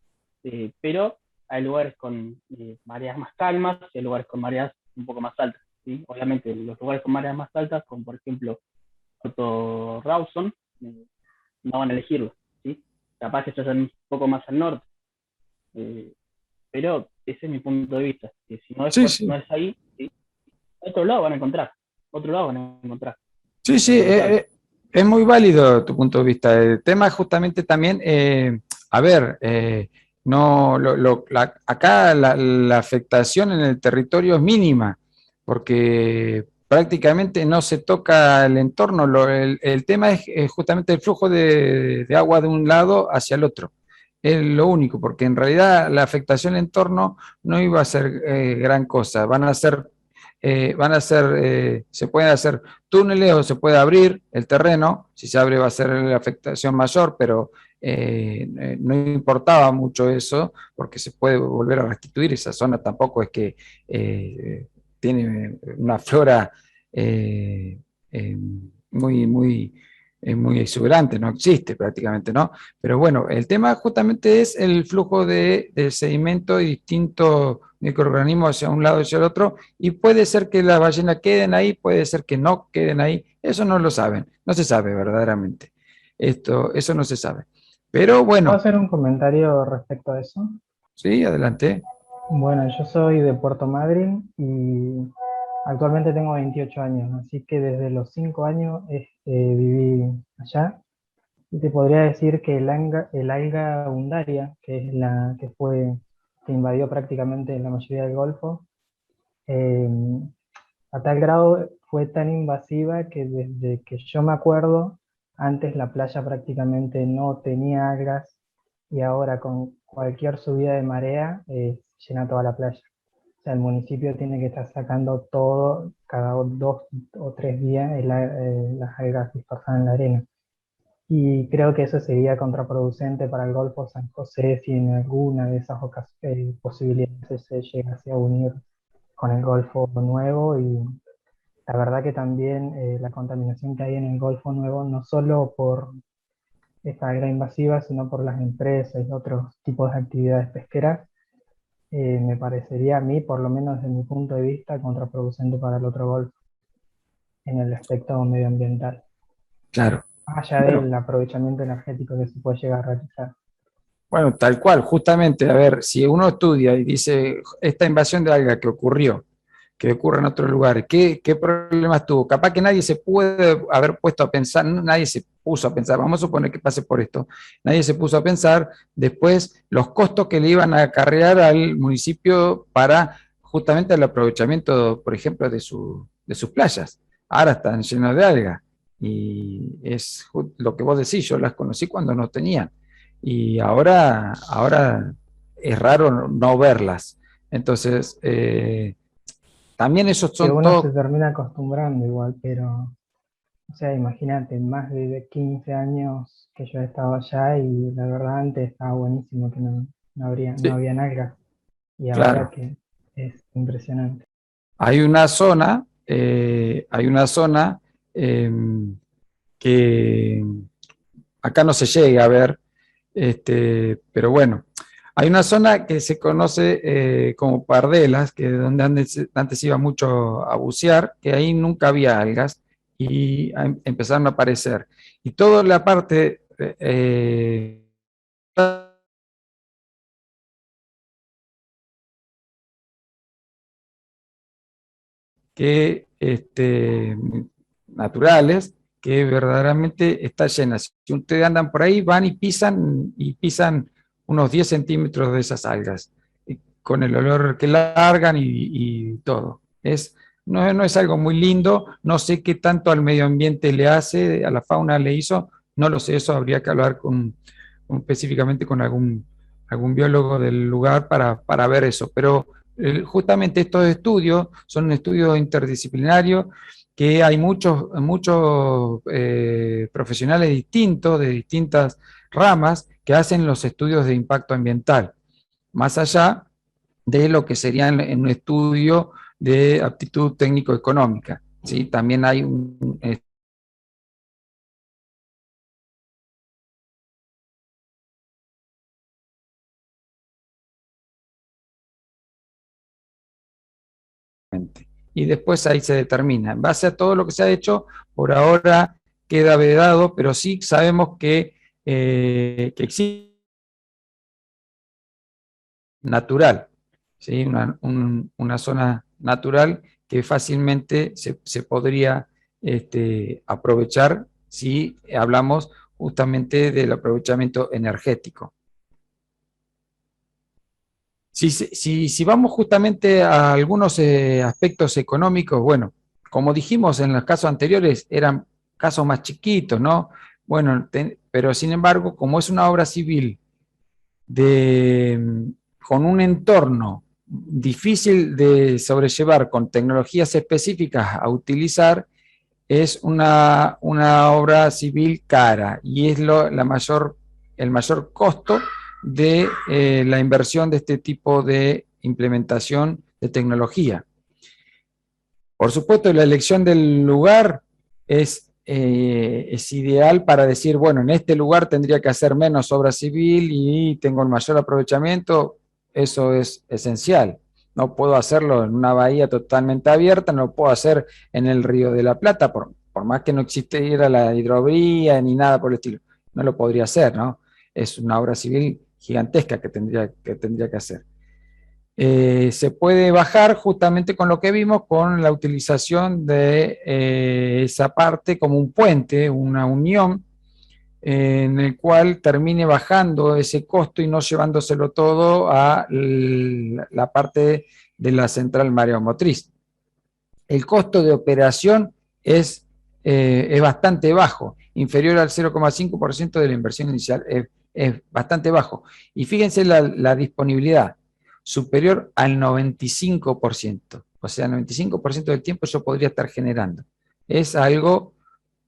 Pero hay lugares con mareas más calmas y hay lugares con mareas un poco más altas, ¿sí? Obviamente los lugares con mareas más altas, como por ejemplo Puerto Rawson, no van a elegirlo, ¿sí? Capaz que estás un poco más al norte, eh, pero ese es mi punto de vista, que si no es, Sí, sí. no es ahí, ¿sí? Otro lado van a encontrar, otro lado van a encontrar. Sí, Eso sí, es innegable. es muy válido tu punto de vista. El tema es justamente también, a ver, no, acá la afectación en el territorio es mínima, porque prácticamente no se toca el entorno. El tema es justamente el flujo de agua de un lado hacia el otro. Es lo único, porque en realidad la afectación al entorno no iba a ser gran cosa. Se pueden hacer túneles o se puede abrir el terreno, si se abre va a ser la afectación mayor, pero no importaba mucho eso porque se puede volver a restituir esa zona, tampoco es que tiene una flora eh, eh, muy, muy exuberante, no existe prácticamente, ¿no? Pero bueno, el tema justamente es el flujo de sedimento y distintos microorganismos hacia un lado y hacia el otro, y puede ser que las ballenas queden ahí, puede ser que no queden ahí, eso no lo saben, no se sabe verdaderamente. Eso no se sabe. Pero ¿Puedo bueno, hacer un comentario respecto a eso? sí, adelante. Bueno, yo soy de Puerto Madryn y actualmente tengo 28 años, así que desde los 5 años viví allá. Y te podría decir que el alga undaria, que es la que invadió prácticamente la mayoría del Golfo, eh, a tal grado fue tan invasiva que desde que yo me acuerdo, antes la playa prácticamente no tenía algas y ahora con cualquier subida de marea llena toda la playa. O sea, el municipio tiene que estar sacando todo cada 2 o 3 días las algas dispersadas en la arena. Y creo que eso sería contraproducente para el Golfo San José si en alguna de esas posibilidades se llegase a unir con el Golfo Nuevo. Y la verdad que también la contaminación que hay en el Golfo Nuevo, no solo por esta alga invasiva, sino por las empresas y otros tipos de actividades pesqueras, me parecería a mí, por lo menos desde mi punto de vista, contraproducente para el otro Golfo en el aspecto medioambiental. Claro. allá Bueno, del aprovechamiento energético que se puede llegar a realizar. bueno, tal cual, justamente, a ver, si uno estudia y dice, esta invasión de algas que ocurre en otros lugares, ¿qué problemas tuvo? Capaz que nadie se puede haber puesto a pensar, nadie se puso a pensar, vamos a suponer que pase por esto, nadie se puso a pensar después los costos que le iban a acarrear al municipio para justamente el aprovechamiento, por ejemplo, de sus playas. Ahora están llenos de algas y es lo que vos decís, yo las conocí cuando no tenían y ahora es raro no verlas. Entonces, también esos Que son uno se todos, termina acostumbrando igual, pero, o sea, imagínate, más de 15 años que yo he estado allá y la verdad antes estaba buenísimo que no sí, había algas y ahora claro, que es impresionante. hay una zona eh, que acá no se llega a ver, pero bueno, hay una zona que se conoce como Pardelas, que es donde antes iba mucho a bucear, que ahí nunca había algas y empezaron a aparecer. Y toda la parte que naturales, que verdaderamente está llena. Si ustedes andan por ahí, van y pisan unos 10 centímetros de esas algas, y con el olor que largan y todo. No es algo muy lindo, no sé qué tanto al medio ambiente le hace, a la fauna le hizo, no lo sé, eso habría que hablar específicamente con algún biólogo del lugar para ver eso, pero justamente estos estudios son estudios interdisciplinarios que hay muchos profesionales distintos, de distintas ramas, que hacen los estudios de impacto ambiental, más allá de lo que sería en un estudio de aptitud técnico-económica. ¿Sí? También hay y después ahí se determina. En base a todo lo que se ha hecho, por ahora queda vedado, pero sí sabemos que existe natural, ¿sí? Una zona natural que fácilmente se podría aprovechar si hablamos justamente del aprovechamiento energético. Si vamos justamente a algunos aspectos económicos, bueno, como dijimos en los casos anteriores, eran casos más chiquitos, ¿no? Bueno, pero sin embargo, como es una obra civil con un entorno difícil de sobrellevar con tecnologías específicas a utilizar, es una obra civil cara y es el mayor costo de la inversión de este tipo de implementación de tecnología. Por supuesto, la elección del lugar es ideal para decir, bueno, en este lugar tendría que hacer menos obra civil y tengo el mayor aprovechamiento, eso es esencial. No puedo hacerlo en una bahía totalmente abierta, no lo puedo hacer en el Río de la Plata, por más que no existiera la hidrovía ni nada por el estilo. No lo podría hacer, ¿no? Es una obra civil gigantesca que tendría que hacer. Se puede bajar justamente con lo que vimos, con la utilización de esa parte como un puente, una unión, en el cual termine bajando ese costo y no llevándoselo todo a la parte de la central mareomotriz. El costo de operación es bastante bajo, inferior al 0,5% de la inversión inicial, es bastante bajo. Y fíjense la disponibilidad, superior al 95%. O sea, el 95% del tiempo yo podría estar generando. Es algo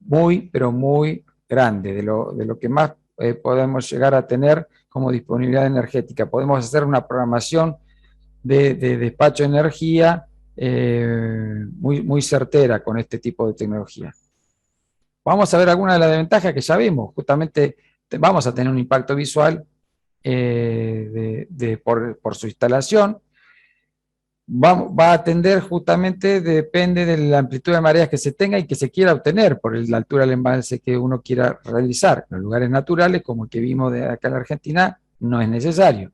muy, pero muy grande, de lo que más podemos llegar a tener como disponibilidad energética. Podemos hacer una programación de despacho de energía muy certera con este tipo de tecnología. Vamos a ver algunas de las desventajas que ya vimos. Justamente vamos a tener un impacto visual por su instalación. va a atender justamente, depende de la amplitud de mareas que se tenga y que se quiera obtener por la altura del embalse que uno quiera realizar. En los lugares naturales, como el que vimos de acá en la Argentina, no es necesario.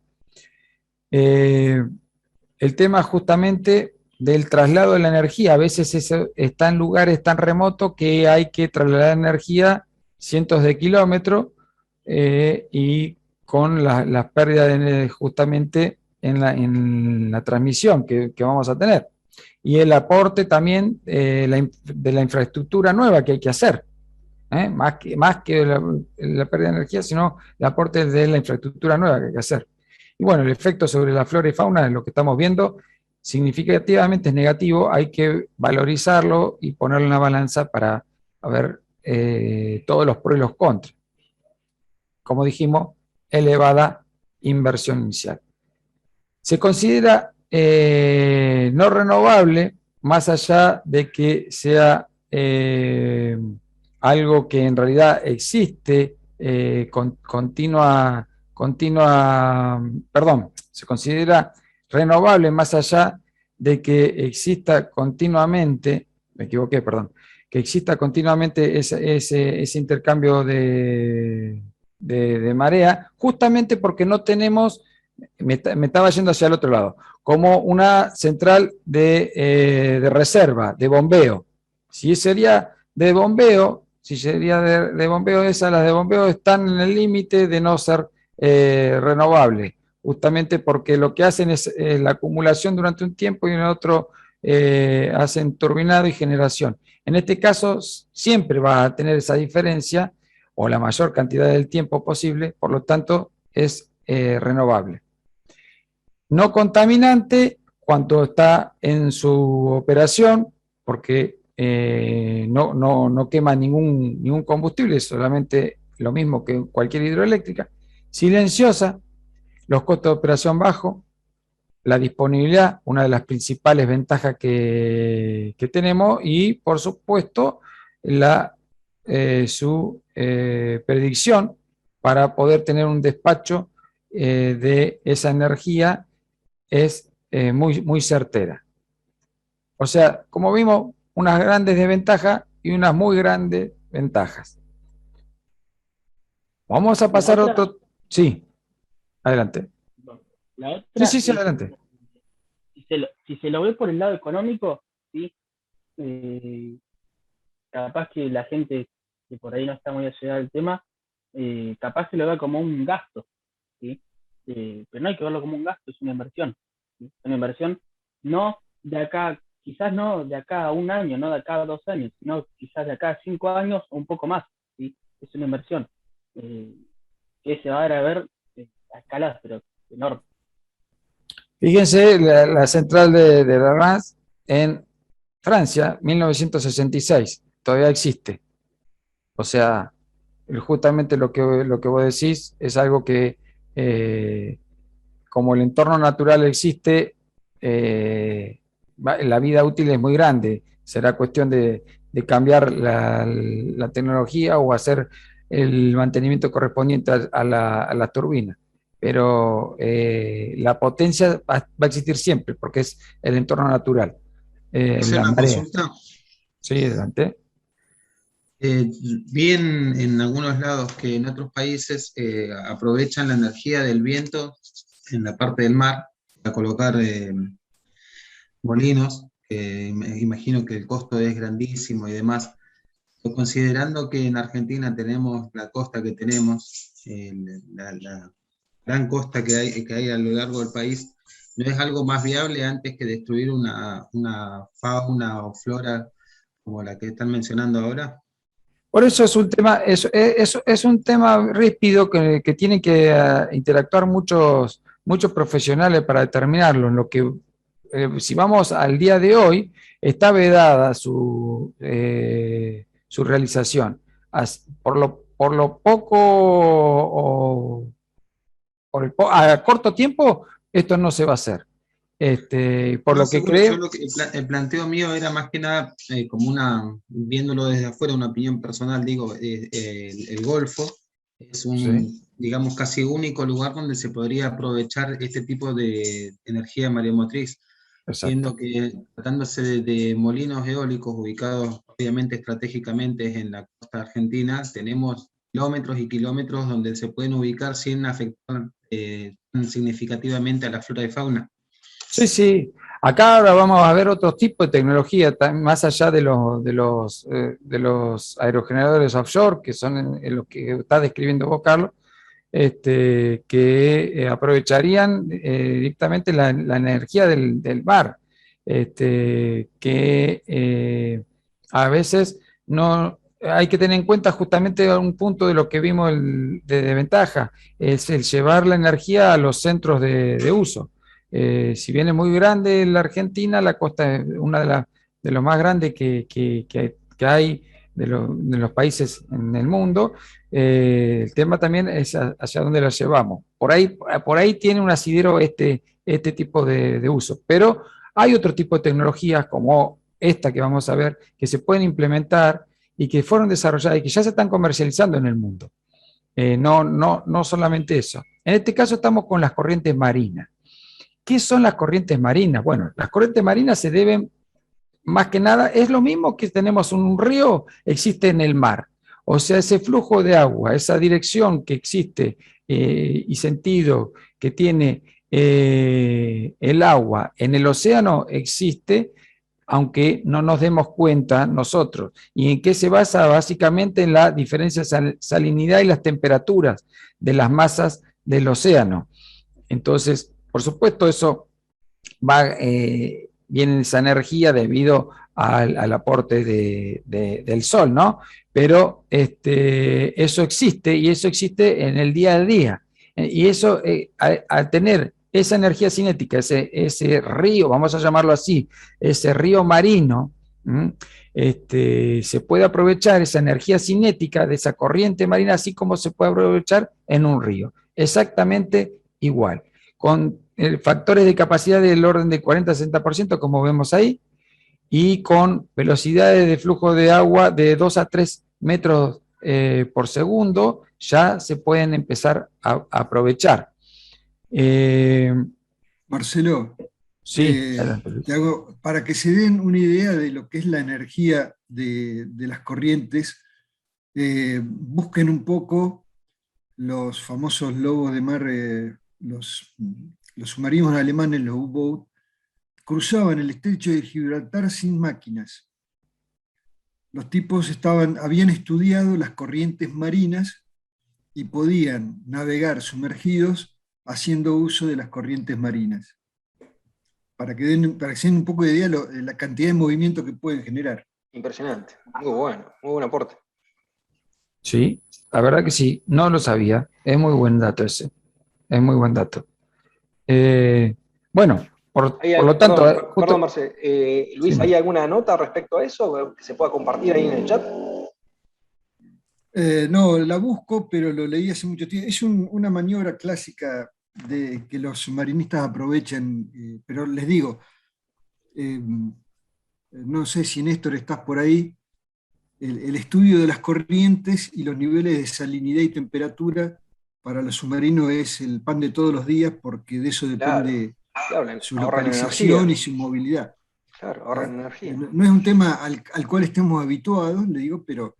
El tema justamente del traslado de la energía, a veces está en lugares tan remotos que hay que trasladar energía cientos de kilómetros y con las pérdidas justamente en la transmisión que vamos a tener. Y el aporte también de la infraestructura nueva que hay que hacer. Más que la pérdida de energía, sino el aporte de la infraestructura nueva que hay que hacer. Y bueno, el efecto sobre la flora y fauna es lo que estamos viendo, significativamente es negativo, hay que valorizarlo y ponerlo en la balanza para ver todos los pros y los contras. Como dijimos, elevada inversión inicial. Se considera no renovable, más allá de que sea algo que en realidad existe se considera renovable más allá de que exista continuamente, me equivoqué, perdón, que exista continuamente ese intercambio de marea, justamente porque no tenemos, me estaba yendo hacia el otro lado, como una central de reserva, de bombeo. Si sería de bombeo, las de bombeo están en el límite de no ser renovables, justamente porque lo que hacen es la acumulación durante un tiempo y en otro hacen turbinado y generación. En este caso siempre va a tener esa diferencia o la mayor cantidad del tiempo posible, por lo tanto es renovable. No contaminante cuando está en su operación, porque no quema ningún combustible, solamente lo mismo que cualquier hidroeléctrica. Silenciosa, los costos de operación bajos, la disponibilidad, una de las principales ventajas que tenemos, y por supuesto su predicción para poder tener un despacho de esa energía es muy certera. O sea, como vimos, unas grandes desventajas y unas muy grandes ventajas. Vamos a pasar a otro... Sí, adelante. La otra sí, adelante. Si se lo ve por el lado económico, ¿sí? Capaz que la gente que por ahí no está muy allegada al tema, capaz se lo ve como un gasto, ¿sí? Pero no hay que verlo como un gasto, es una inversión, ¿sí? Una inversión no de acá, quizás no de acá a un año, no de acá a 2 años, sino quizás de acá a 5 años o un poco más, ¿sí? Es una inversión que se va a ver a escalas, pero enorme. Fíjense la central de la RANS en Francia, 1966, todavía existe. O sea, justamente lo que vos decís es algo que, como el entorno natural existe, la vida útil es muy grande. Será cuestión de cambiar la tecnología o hacer el mantenimiento correspondiente a la turbina. Pero la potencia va a existir siempre porque es el entorno natural. La marea. Sí, adelante. Vi en algunos lados que en otros países aprovechan la energía del viento en la parte del mar para colocar molinos, que imagino que el costo es grandísimo y demás. Pero considerando que en Argentina tenemos la costa que tenemos, la gran costa que hay a lo largo del país, ¿no es algo más viable antes que destruir una fauna o flora como la que están mencionando ahora? Por eso es un tema, es un tema ríspido que tienen que interactuar muchos profesionales para determinarlo. En lo que, si vamos al día de hoy, está vedada su realización. Por lo poco a corto tiempo, esto no se va a hacer. Por lo que creo... El planteo mío era más que nada como viéndolo desde afuera, una opinión personal, digo, el Golfo es un, digamos, casi único lugar donde se podría aprovechar este tipo de energía maremotriz. Exacto. Siendo que tratándose de molinos eólicos ubicados obviamente estratégicamente en la costa argentina, tenemos kilómetros y kilómetros donde se pueden ubicar sin afectar tan significativamente a la flora y fauna. Sí, sí. Acá ahora vamos a ver otro tipo de tecnología, más allá de los aerogeneradores offshore, que son en lo que está describiendo vos, Carlos, que aprovecharían directamente la energía del mar, que a veces no hay que tener en cuenta justamente un punto de lo que vimos de ventaja, es el llevar la energía a los centros de uso. Si bien es muy grande la Argentina, la costa es una de los más grandes que hay de los países en el mundo. El tema también es hacia dónde la llevamos. Por ahí tiene un asidero este tipo de uso, pero hay otro tipo de tecnologías como esta que vamos a ver, que se pueden implementar y que fueron desarrolladas y que ya se están comercializando en el mundo. No solamente eso. En este caso estamos con las corrientes marinas. ¿Qué son las corrientes marinas? Bueno, las corrientes marinas se deben, más que nada, es lo mismo que tenemos un río, existe en el mar. O sea, ese flujo de agua, esa dirección que existe y sentido que tiene el agua en el océano existe, aunque no nos demos cuenta nosotros. ¿Y en qué se basa? Básicamente en la diferencia de salinidad y las temperaturas de las masas del océano. Entonces, por supuesto, eso viene esa energía debido al aporte del sol, ¿no? Pero eso existe y eso existe en el día a día. Y eso, al tener esa energía cinética, ese río, vamos a llamarlo así, ese río marino, se puede aprovechar esa energía cinética de esa corriente marina, así como se puede aprovechar en un río. Exactamente igual. Con factores de capacidad del orden de 40-60%, como vemos ahí, y con velocidades de flujo de agua de 2 a 3 metros por segundo, ya se pueden empezar a aprovechar. Marcelo, Sí, te hago, para que se den una idea de lo que es la energía de las corrientes, busquen un poco los famosos lobos de mar, los submarinos alemanes, los U-Boat, cruzaban el estrecho de Gibraltar sin máquinas. Los tipos habían estudiado las corrientes marinas y podían navegar sumergidos haciendo uso de las corrientes marinas. Para que se den un poco de idea de la cantidad de movimiento que pueden generar. Impresionante, muy bueno, muy buen aporte. sí, la verdad que sí, no lo sabía. Es muy buen dato ese. Es muy buen dato. Bueno, por lo tanto... Perdón, Marce. Luis, Sí. ¿hay alguna nota respecto a eso que se pueda compartir ahí en el chat? No, la busco, pero lo leí hace mucho tiempo. Es una maniobra clásica de que los submarinistas aprovechan, pero les digo, no sé si Néstor estás por ahí, el estudio de las corrientes y los niveles de salinidad y temperatura para los submarinos es el pan de todos los días porque de eso depende su localización y su movilidad. Claro, ahorran energía. No es un tema al cual estemos habituados, le digo, pero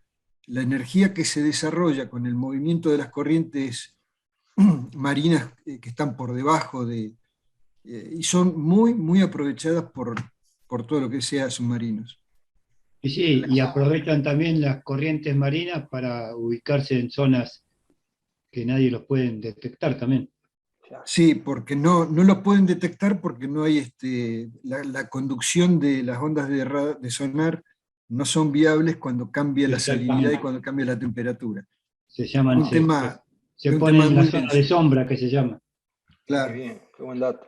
la energía que se desarrolla con el movimiento de las corrientes marinas que están por debajo y son muy, muy aprovechadas por todo lo que sea submarinos. Y sí, y aprovechan también las corrientes marinas para ubicarse en zonas que nadie los puede detectar también. Sí, porque no los pueden detectar porque no hay la conducción de las ondas de sonar no son viables cuando cambia la salinidad y cuando cambia la temperatura. Se llaman, se un ponen tema en la muy zona denso. de sombra que se llama. Claro. Qué bien, qué buen dato.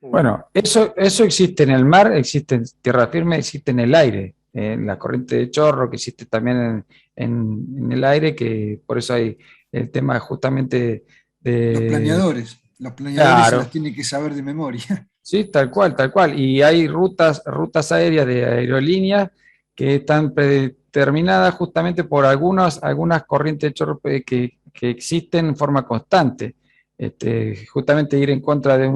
Bueno, eso existe en el mar, existe en tierra firme, existe en el aire, en la corriente de chorro, que existe también en el aire, que por eso hay el tema justamente de... Los planeadores Claro. se las tienen que saber de memoria. Sí, tal cual, tal cual. Y hay rutas aéreas de aerolíneas que están predeterminadas justamente por algunas corrientes de chorro que existen en forma constante. Justamente ir en contra de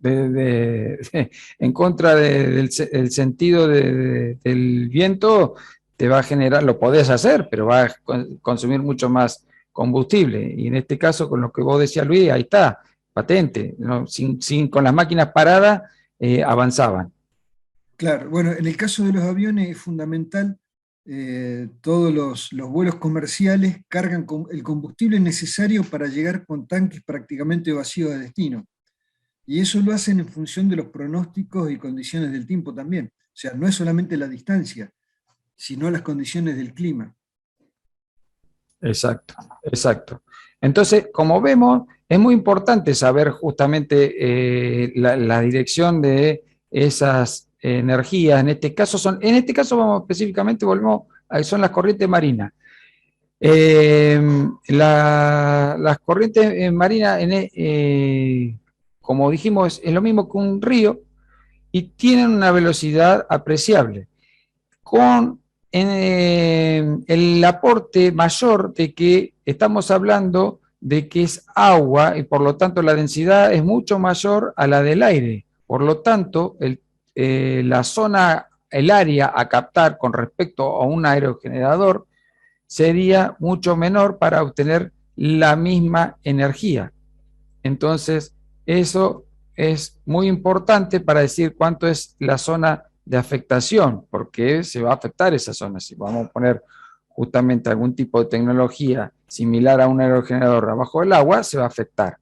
en contra del sentido del viento, te va a generar, lo podés hacer, pero va a consumir mucho más combustible. Y en este caso, con lo que vos decías, Luis, ahí está, patente, ¿no? Con las máquinas paradas avanzaban. Claro, bueno, en el caso de los aviones es fundamental, todos los vuelos comerciales cargan el combustible necesario para llegar con tanques prácticamente vacíos a destino. Y eso lo hacen en función de los pronósticos y condiciones del tiempo también. O sea, no es solamente la distancia, sino las condiciones del clima. Exacto, exacto. Entonces, como vemos, es muy importante saber justamente la dirección de esas energías. En este caso vamos específicamente, volvemos son las corrientes marinas. Las corrientes marinas, como dijimos, es lo mismo que un río y tienen una velocidad apreciable, con el aporte mayor de que estamos hablando de que es agua y por lo tanto la densidad es mucho mayor a la del aire. Por lo tanto, la zona, el área a captar con respecto a un aerogenerador sería mucho menor para obtener la misma energía. Entonces, eso es muy importante para decir cuánto es la zona de afectación, porque se va a afectar esa zona. Si vamos a poner justamente algún tipo de tecnología similar a un aerogenerador abajo del agua, se va a afectar.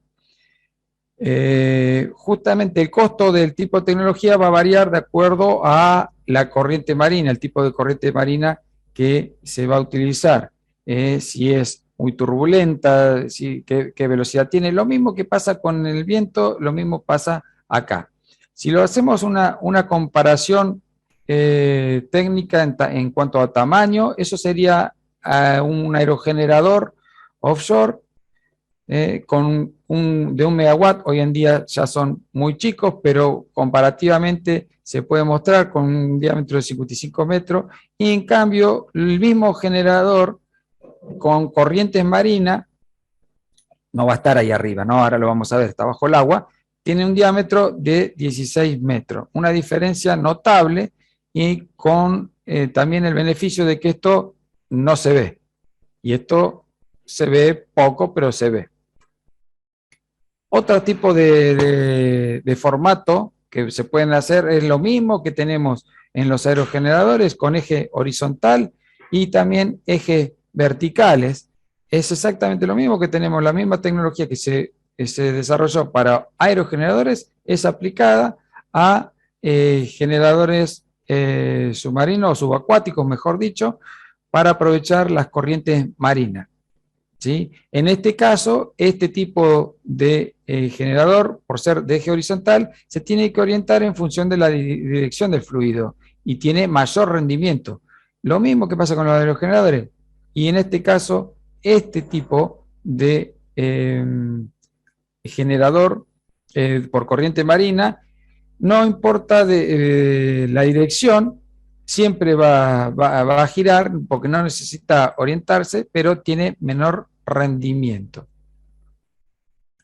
Justamente el costo del tipo de tecnología va a variar de acuerdo a la corriente marina, el tipo de corriente marina que se va a utilizar, si es muy turbulenta, qué velocidad tiene. Lo mismo que pasa con el viento, lo mismo pasa acá. Si lo hacemos una comparación técnica en cuanto a tamaño, eso sería un aerogenerador offshore de 1 megawatt. Hoy en día ya son muy chicos, pero comparativamente se puede mostrar con un diámetro de 55 metros, y en cambio el mismo generador con corrientes marinas no va a estar ahí arriba, ¿no? Ahora lo vamos a ver, está bajo el agua, tiene un diámetro de 16 metros, una diferencia notable, y con también el beneficio de que esto no se ve, y esto se ve poco, pero se ve. Otro tipo de formato que se pueden hacer es lo mismo que tenemos en los aerogeneradores, con eje horizontal y también ejes verticales. Es exactamente lo mismo que tenemos, la misma tecnología que se desarrolló para aerogeneradores, es aplicada a generadores submarinos o subacuáticos, mejor dicho, para aprovechar las corrientes marinas. ¿Sí? En este caso, este tipo de generador, por ser de eje horizontal, se tiene que orientar en función de la dirección del fluido y tiene mayor rendimiento. Lo mismo que pasa con los aerogeneradores. Y en este caso, este tipo de generador por corriente marina, no importa la dirección, siempre va a girar porque no necesita orientarse, pero tiene menor rendimiento.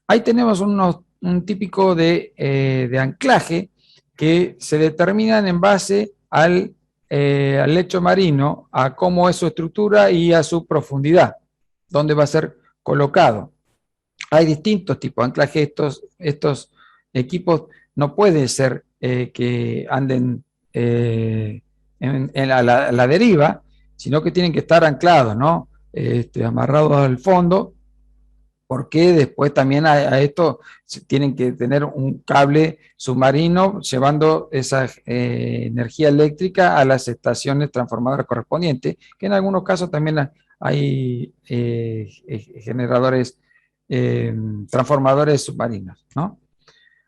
Ahí tenemos un típico de anclaje que se determinan en base al lecho marino, a cómo es su estructura y a su profundidad, dónde va a ser colocado. Hay distintos tipos de anclaje. Estos equipos no pueden ser que anden a la deriva, sino que tienen que estar anclados, ¿no? Amarrados al fondo, porque después también a esto tienen que tener un cable submarino llevando esa energía eléctrica a las estaciones transformadoras correspondientes, que en algunos casos también hay generadores, transformadores submarinos, ¿no?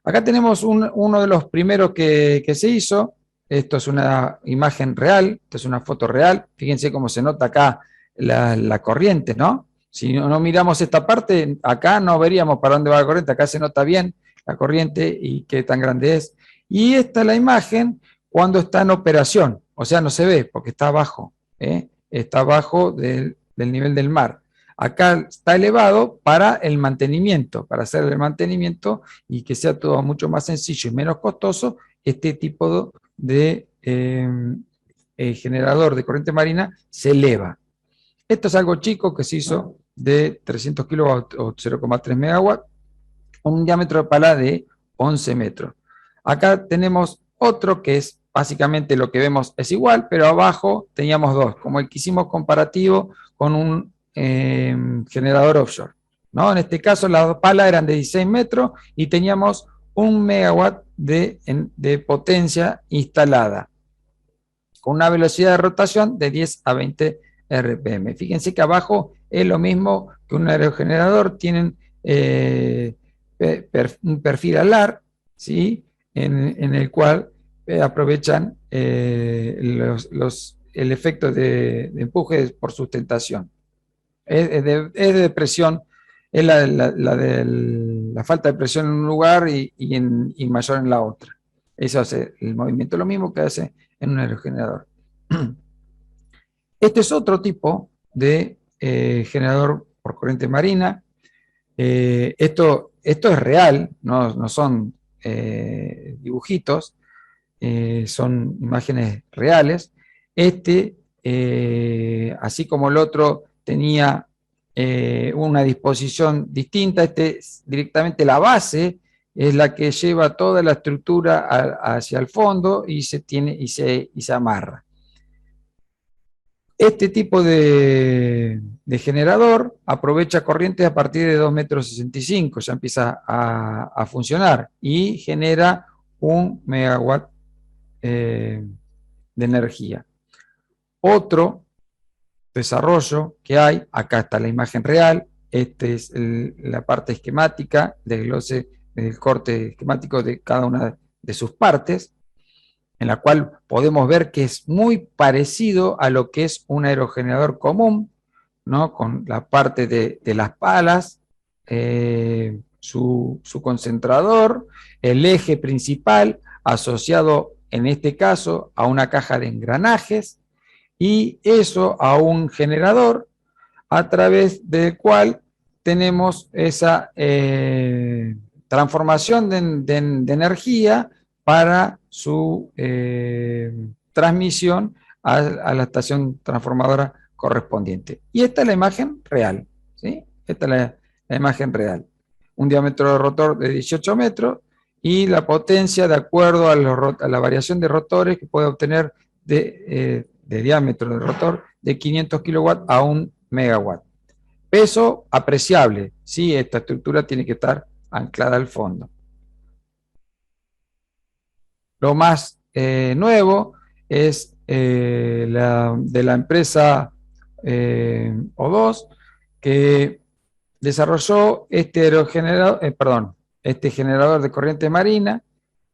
Acá tenemos uno de los primeros que se hizo. Esto es una imagen real, esto es una foto real. Fíjense cómo se nota acá la corriente, ¿no? Si no miramos esta parte, acá no veríamos para dónde va la corriente. Acá se nota bien la corriente y qué tan grande es. Y esta es la imagen cuando está en operación. O sea, no se ve porque está abajo, ¿eh? Está abajo del nivel del mar. Acá está elevado para el mantenimiento, para hacer el mantenimiento y que sea todo mucho más sencillo y menos costoso, este tipo de generador de corriente marina se eleva. Esto es algo chico que se hizo de 300 kilowatts o 0,3 megawatts, un diámetro de pala de 11 metros. Acá tenemos otro que es básicamente lo que vemos es igual, pero abajo teníamos dos, como el que hicimos comparativo con un generador offshore, ¿no? En este caso las palas eran de 16 metros y teníamos 1 megawatt de potencia instalada, con una velocidad de rotación de 10 a 20 RPM. Fíjense que abajo es lo mismo que un aerogenerador, tienen un perfil alar, ¿sí? en el cual aprovechan el efecto de empuje por sustentación. Es de presión, es la falta de presión en un lugar y mayor en la otra. Eso hace el movimiento, lo mismo que hace en un aerogenerador. Este es otro tipo de generador por corriente marina. Esto es real, no son dibujitos, son imágenes reales. Así como el otro tenía una disposición distinta, directamente la base es la que lleva toda la estructura hacia el fondo y se amarra. Este tipo de generador aprovecha corrientes a partir de 2,65 metros, ya empieza a funcionar y genera 1 megawatt de energía. Otro desarrollo que hay, acá está la imagen real, esta es la parte esquemática del glose, del corte esquemático de cada una de sus partes, en la cual podemos ver que es muy parecido a lo que es un aerogenerador común, ¿no? Con la parte de las palas, su concentrador, el eje principal asociado en este caso a una caja de engranajes y eso a un generador a través del cual tenemos esa transformación de energía para su transmisión a la estación transformadora correspondiente. Y esta es la imagen real, ¿sí? Esta es la imagen real. Un diámetro de rotor de 18 metros y la potencia de acuerdo a la variación de rotores que puede obtener de diámetro del rotor de 500 kilowatts a 1 megawatt. Peso apreciable, ¿sí? Esta estructura tiene que estar anclada al fondo. Lo más nuevo es de la empresa O2, que desarrolló este generador de corriente marina.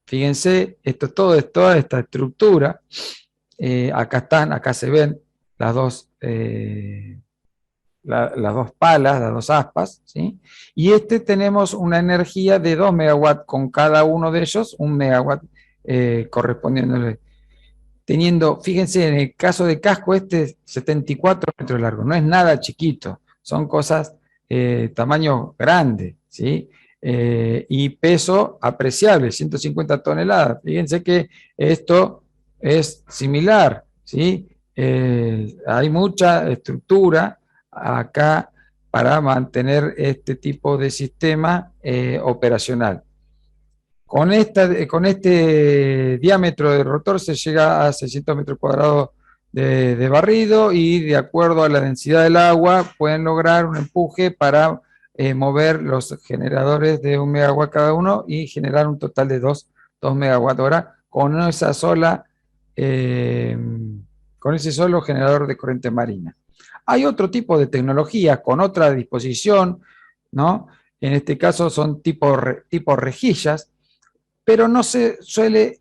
Fíjense, toda esta estructura. Acá se ven las dos palas, las dos aspas, ¿sí? Y tenemos una energía de 2 megawatts con cada uno de ellos, 1 megawatt correspondiéndole. Fíjense, en el caso de casco, 74 metros largo, no es nada chiquito, son cosas tamaño grande, ¿sí? Y peso apreciable, 150 toneladas. Fíjense que esto es similar, ¿sí? Hay mucha estructura acá para mantener este tipo de sistema operacional. Con este diámetro de rotor se llega a 600 metros cuadrados de barrido y de acuerdo a la densidad del agua pueden lograr un empuje para mover los generadores de 1 megawatt cada uno y generar un total de 2 megawatt hora con ese solo generador de corriente marina. Hay otro tipo de tecnología con otra disposición, ¿no? En este caso son tipo rejillas, pero no suele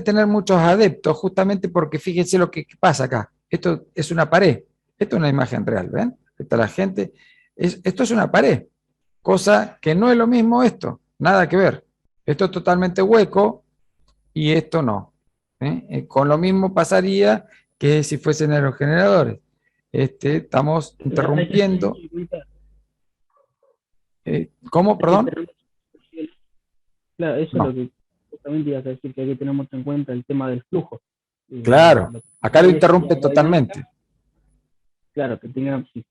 tener muchos adeptos, justamente porque fíjense lo que pasa acá. Esto es una pared, esto es una imagen real, ¿ven? Está la gente. Esto es una pared, cosa que no es lo mismo esto, nada que ver. Esto es totalmente hueco y esto no. Con lo mismo pasaría que si fuesen aerogeneradores. estamos Claro, hay que tener interrumpiendo. en cuenta- ¿Cómo? hay que Perdón. tener- Claro, eso es No. lo que justamente ibas a decir, que hay que tener mucho en cuenta el tema del flujo. Claro, Lo que acá lo es interrumpe la aerodinámica, totalmente. claro, que tenga, sí,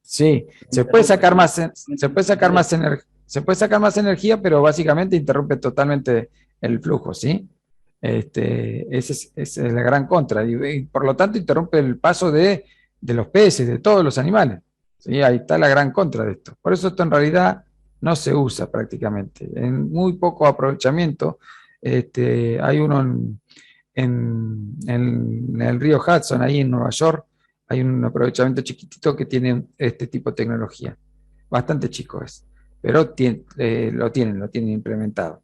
Sí, se puede sacar más, se puede sacar más se puede sacar más energía, pero básicamente interrumpe totalmente el flujo, ¿sí? Esa es la gran contra, y por lo tanto interrumpe el paso de los peces, de todos los animales, ¿sí? Ahí está la gran contra de esto. Por eso esto en realidad no se usa prácticamente, en muy poco aprovechamiento. Hay uno en el río Hudson, ahí en Nueva York, hay un aprovechamiento chiquitito que tiene este tipo de tecnología. Bastante chico es, pero lo tienen implementado.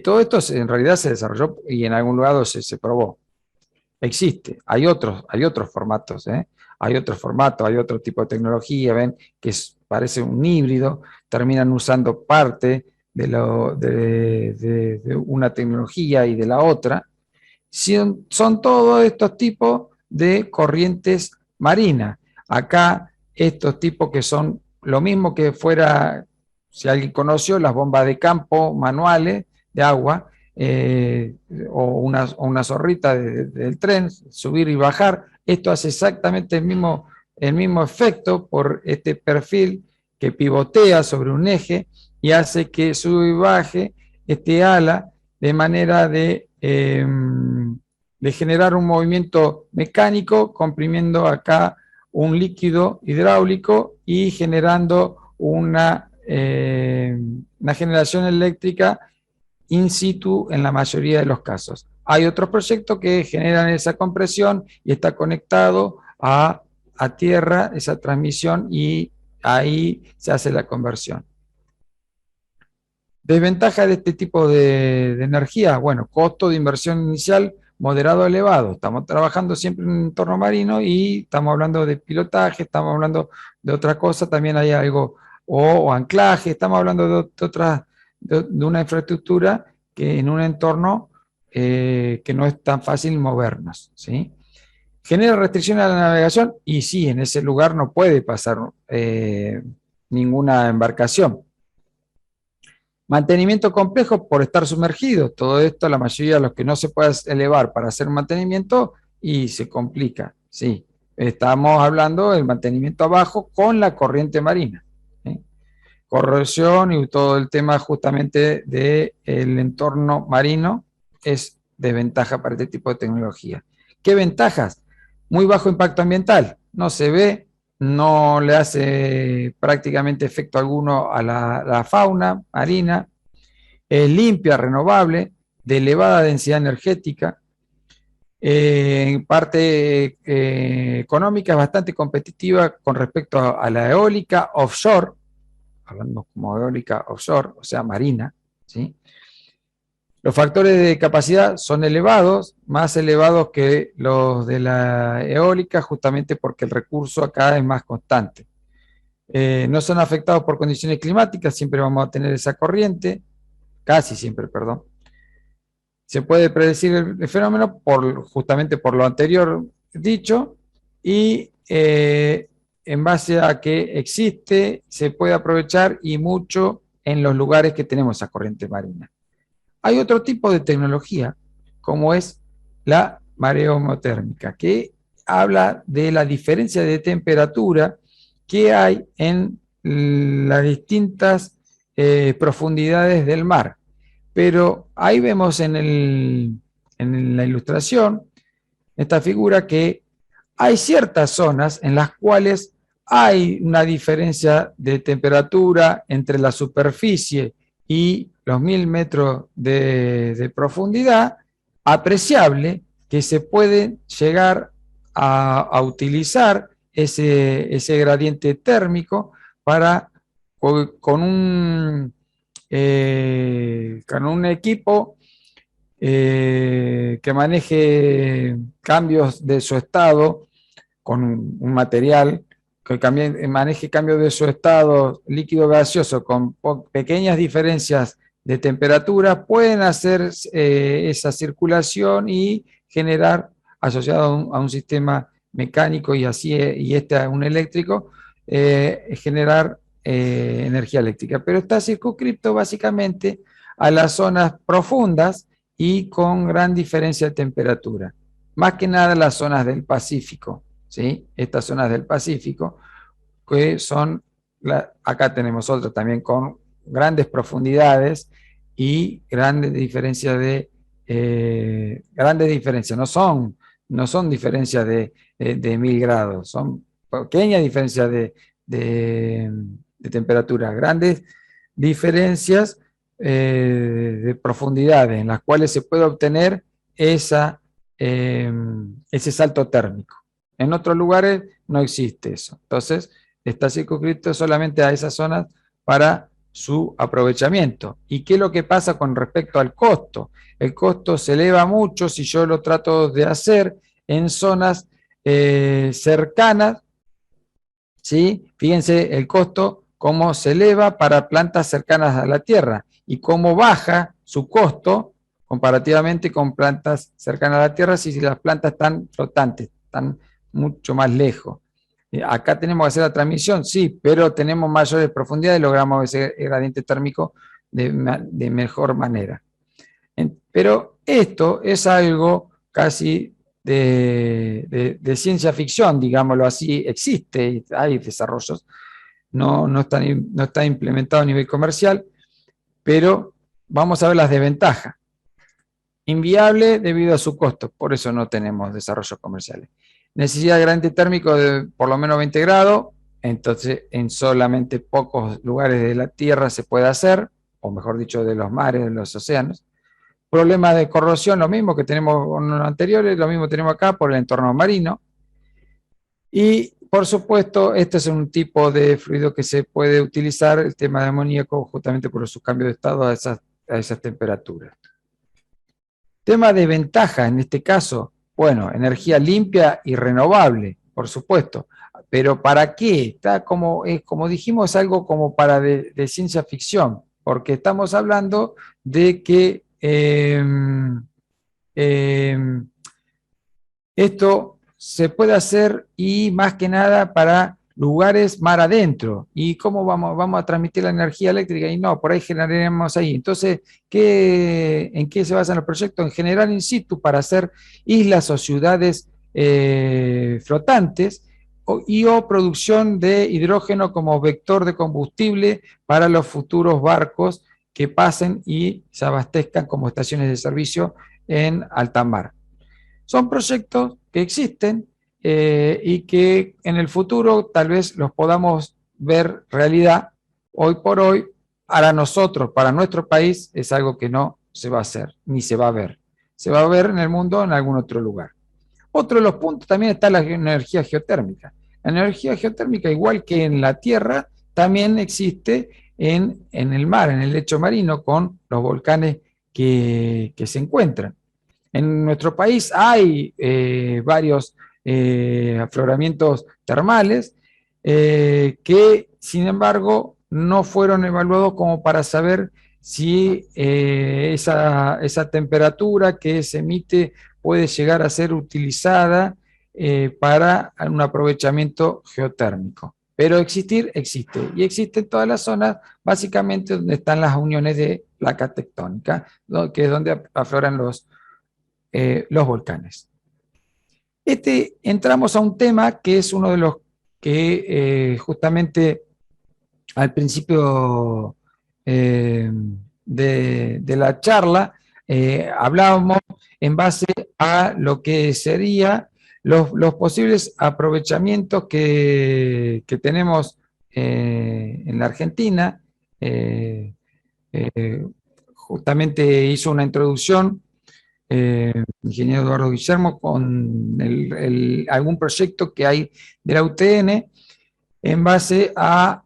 Todo esto en realidad se desarrolló y en algún lugar se probó. Existe, hay otros formatos, ¿eh? Hay otros formatos, hay otro tipo de tecnología, ven, parece un híbrido, terminan usando parte de una tecnología y de la otra. Son todos estos tipos de corrientes marinas. Acá, estos tipos que son lo mismo que fuera, si alguien conoció, las bombas de campo manuales de agua, o una zorrita del tren, subir y bajar. Esto hace exactamente el mismo efecto por este perfil que pivotea sobre un eje y hace que sube y baje este ala de manera de generar un movimiento mecánico, comprimiendo acá un líquido hidráulico y generando una generación eléctrica in situ en la mayoría de los casos. Hay otros proyectos que generan esa compresión y está conectado a tierra esa transmisión y ahí se hace la conversión. Desventaja de este tipo de energía, bueno, costo de inversión inicial moderado a elevado. Estamos trabajando siempre en un entorno marino y estamos hablando de pilotaje, estamos hablando de otra cosa, también hay algo, o anclaje, estamos hablando de una infraestructura que en un entorno que no es tan fácil movernos, ¿sí? ¿Genera restricciones a la navegación? Y sí, en ese lugar no puede pasar ninguna embarcación. Mantenimiento complejo por estar sumergido. Todo esto, la mayoría de los que no se puede elevar para hacer mantenimiento y se complica. Sí, estamos hablando del mantenimiento abajo con la corriente marina. ¿Sí? Corrosión y todo el tema justamente del entorno marino es desventaja para este tipo de tecnología. ¿Qué ventajas? Muy bajo impacto ambiental. No se ve, no le hace prácticamente efecto alguno a la fauna marina, es limpia, renovable, de elevada densidad energética, en parte económica es bastante competitiva con respecto a la eólica offshore, hablando como eólica offshore, o sea, marina, ¿sí? Los factores de capacidad son elevados, más elevados que los de la eólica, justamente porque el recurso acá es más constante. No son afectados por condiciones climáticas, siempre vamos a tener esa corriente, casi siempre, perdón. Se puede predecir el fenómeno justamente por lo anterior dicho, y en base a que existe, se puede aprovechar y mucho en los lugares que tenemos esa corriente marina. Hay otro tipo de tecnología, como es la mareomotérmica, que habla de la diferencia de temperatura que hay en las distintas profundidades del mar. Pero ahí vemos en la ilustración, esta figura, que hay ciertas zonas en las cuales hay una diferencia de temperatura entre la superficie y los 1000 metros de profundidad, apreciable, que se puede llegar a utilizar ese gradiente térmico para, con un equipo que maneje cambios de su estado, con un material que maneje cambios de su estado líquido gaseoso con pequeñas diferencias de temperatura, pueden hacer esa circulación y generar asociado a un sistema mecánico y a un eléctrico, generar energía eléctrica. Pero está circunscrito básicamente a las zonas profundas y con gran diferencia de temperatura. Más que nada las zonas del Pacífico, ¿sí? Estas zonas del Pacífico, que son, acá tenemos otras también con grandes profundidades y grandes diferencias no son diferencias de 1000 grados, son pequeñas diferencias de temperatura, grandes diferencias de profundidades en las cuales se puede obtener ese salto térmico. En otros lugares no existe eso. Entonces, está circunscrito solamente a esas zonas para su aprovechamiento. ¿Y qué es lo que pasa con respecto al costo? El costo se eleva mucho si yo lo trato de hacer en zonas cercanas, ¿sí? Fíjense el costo, cómo se eleva para plantas cercanas a la Tierra y cómo baja su costo comparativamente con plantas cercanas a la Tierra si las plantas están flotantes, están mucho más lejos. Acá tenemos que hacer la transmisión, sí, pero tenemos mayores profundidades y logramos ese gradiente térmico de mejor manera. Pero esto es algo casi de ciencia ficción, digámoslo así, existe, hay desarrollos, no está implementado a nivel comercial, pero vamos a ver las desventajas. Inviable debido a su costo, por eso no tenemos desarrollos comerciales. Necesidad de gradiente térmico de por lo menos 20 grados, entonces en solamente pocos lugares de la Tierra se puede hacer, o mejor dicho, de los mares, de los océanos. Problema de corrosión, lo mismo que tenemos con los anteriores, lo mismo tenemos acá por el entorno marino. Y por supuesto, este es un tipo de fluido que se puede utilizar, el tema de amoníaco, justamente por su cambio de estado a esas temperaturas. Tema de ventaja, en este caso, bueno, energía limpia y renovable, por supuesto. Pero ¿para qué? Está como dijimos, es algo como para de ciencia ficción, porque estamos hablando de que esto se puede hacer y más que nada para lugares mar adentro. ¿Y cómo vamos a transmitir la energía eléctrica? Y no, por ahí generaremos ahí. Entonces, ¿en qué se basan los proyectos? En generar in situ para hacer islas o ciudades flotantes o producción de hidrógeno como vector de combustible para los futuros barcos que pasen y se abastezcan como estaciones de servicio en alta mar. Son proyectos que existen y que en el futuro tal vez los podamos ver realidad. Hoy por hoy, para nosotros, para nuestro país, es algo que no se va a hacer, ni se va a ver. Se va a ver en el mundo en algún otro lugar. Otro de los puntos también está la energía geotérmica. La energía geotérmica, igual que en la Tierra, también existe en el mar, en el lecho marino, con los volcanes que se encuentran. En nuestro país hay varios afloramientos termales que, sin embargo, no fueron evaluados como para saber si esa temperatura que se emite puede llegar a ser utilizada para un aprovechamiento geotérmico. Pero existir, existe. Y existe en todas las zonas, básicamente donde están las uniones de placa tectónica, que es donde afloran los volcanes. Entramos a un tema que es uno de los que justamente al principio de la charla hablábamos en base a lo que sería los posibles aprovechamientos que tenemos en la Argentina. Justamente hizo una introducción ingeniero Eduardo Guillermo con algún proyecto que hay de la UTN en base a,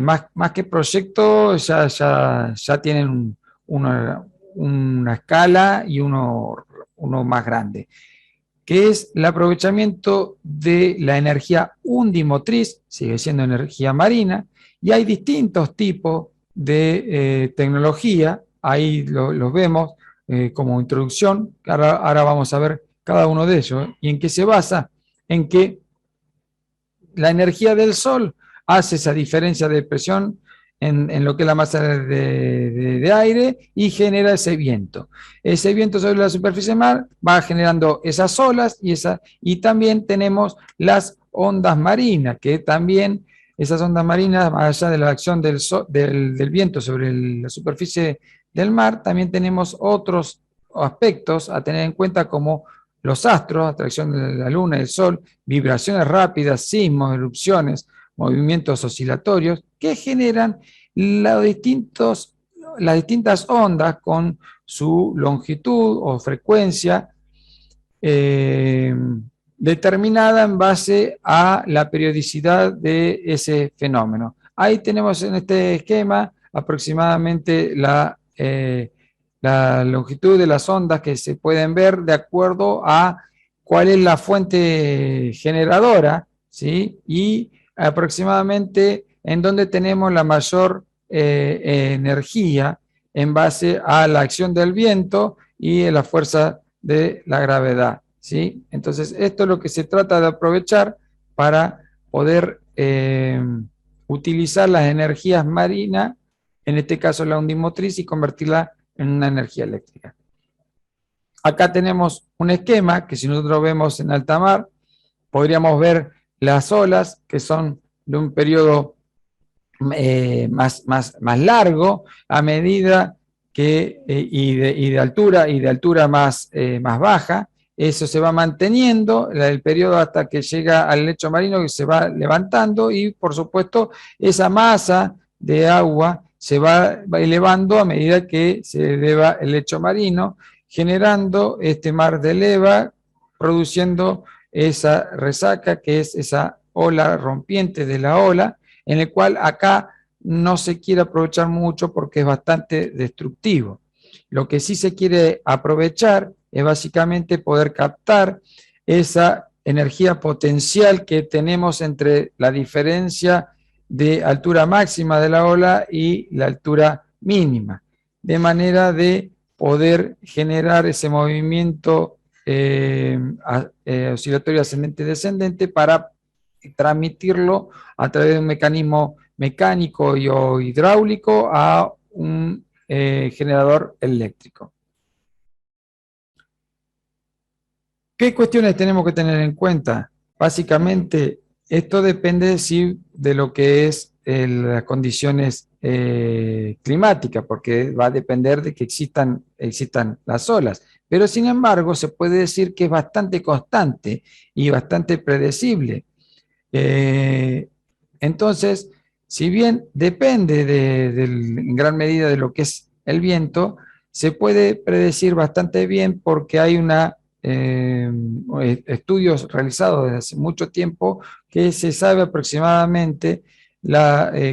más que proyectos, ya tienen una escala y uno más grande, que es el aprovechamiento de la energía undimotriz, sigue siendo energía marina, y hay distintos tipos de tecnología, ahí los vemos como introducción. Ahora vamos a ver cada uno de ellos, y en qué se basa, en que la energía del Sol hace esa diferencia de presión en lo que es la masa de aire y genera ese viento. Ese viento sobre la superficie del mar va generando esas olas y también tenemos las ondas marinas, que también esas ondas marinas, más allá de la acción del viento sobre la superficie del mar, también tenemos otros aspectos a tener en cuenta como los astros, atracción de la luna y el sol, vibraciones rápidas, sismos, erupciones, movimientos oscilatorios que generan las distintas ondas con su longitud o frecuencia determinada en base a la periodicidad de ese fenómeno. Ahí tenemos en este esquema aproximadamente la longitud de las ondas que se pueden ver de acuerdo a cuál es la fuente generadora, ¿sí? Y aproximadamente en donde tenemos la mayor energía en base a la acción del viento y la fuerza de la gravedad, ¿sí? Entonces, esto es lo que se trata de aprovechar para poder utilizar las energías marinas, en este caso la ondimotriz, y convertirla en una energía eléctrica. Acá tenemos un esquema que si nosotros vemos en alta mar, podríamos ver las olas que son de un periodo más largo a medida que, y de altura más baja. Eso se va manteniendo el periodo hasta que llega al lecho marino, que se va levantando, y por supuesto esa masa de agua se va elevando a medida que se eleva el lecho marino, generando este mar de leva, produciendo esa resaca, que es esa ola rompiente de la ola, en el cual acá no se quiere aprovechar mucho porque es bastante destructivo. Lo que sí se quiere aprovechar es básicamente poder captar esa energía potencial que tenemos entre la diferencia de altura máxima de la ola y la altura mínima, de manera de poder generar ese movimiento oscilatorio ascendente-descendente para transmitirlo a través de un mecanismo mecánico o hidráulico a un generador eléctrico. ¿Qué cuestiones tenemos que tener en cuenta? Básicamente, esto depende de lo que es las condiciones climáticas, porque va a depender de que existan las olas. Pero sin embargo, se puede decir que es bastante constante y bastante predecible. Entonces, si bien depende en gran medida de lo que es el viento, se puede predecir bastante bien porque hay estudios realizados desde hace mucho tiempo que se sabe aproximadamente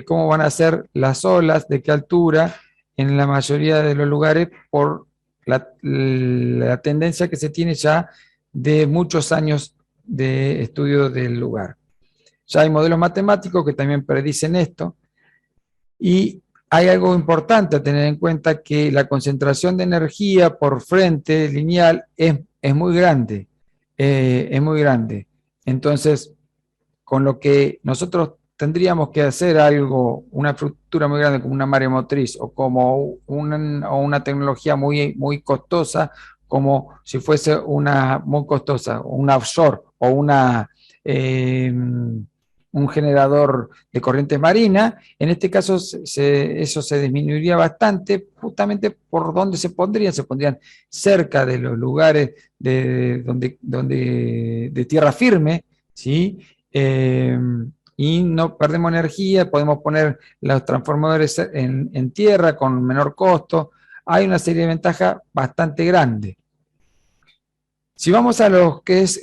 cómo van a ser las olas, de qué altura en la mayoría de los lugares por la tendencia que se tiene ya de muchos años de estudio del lugar. Ya hay modelos matemáticos que también predicen esto, y hay algo importante a tener en cuenta, que la concentración de energía por frente lineal es muy grande, Entonces, con lo que nosotros tendríamos que hacer una estructura muy grande como una maremotriz o como una tecnología muy costosa, como si fuese muy costosa, una offshore o un generador de corrientes marinas, en este caso eso se disminuiría bastante, justamente por donde se pondrían cerca de los lugares de tierra firme, ¿sí? Y no perdemos energía, podemos poner los transformadores en tierra con menor costo. Hay una serie de ventajas bastante grandes. Si vamos a lo que es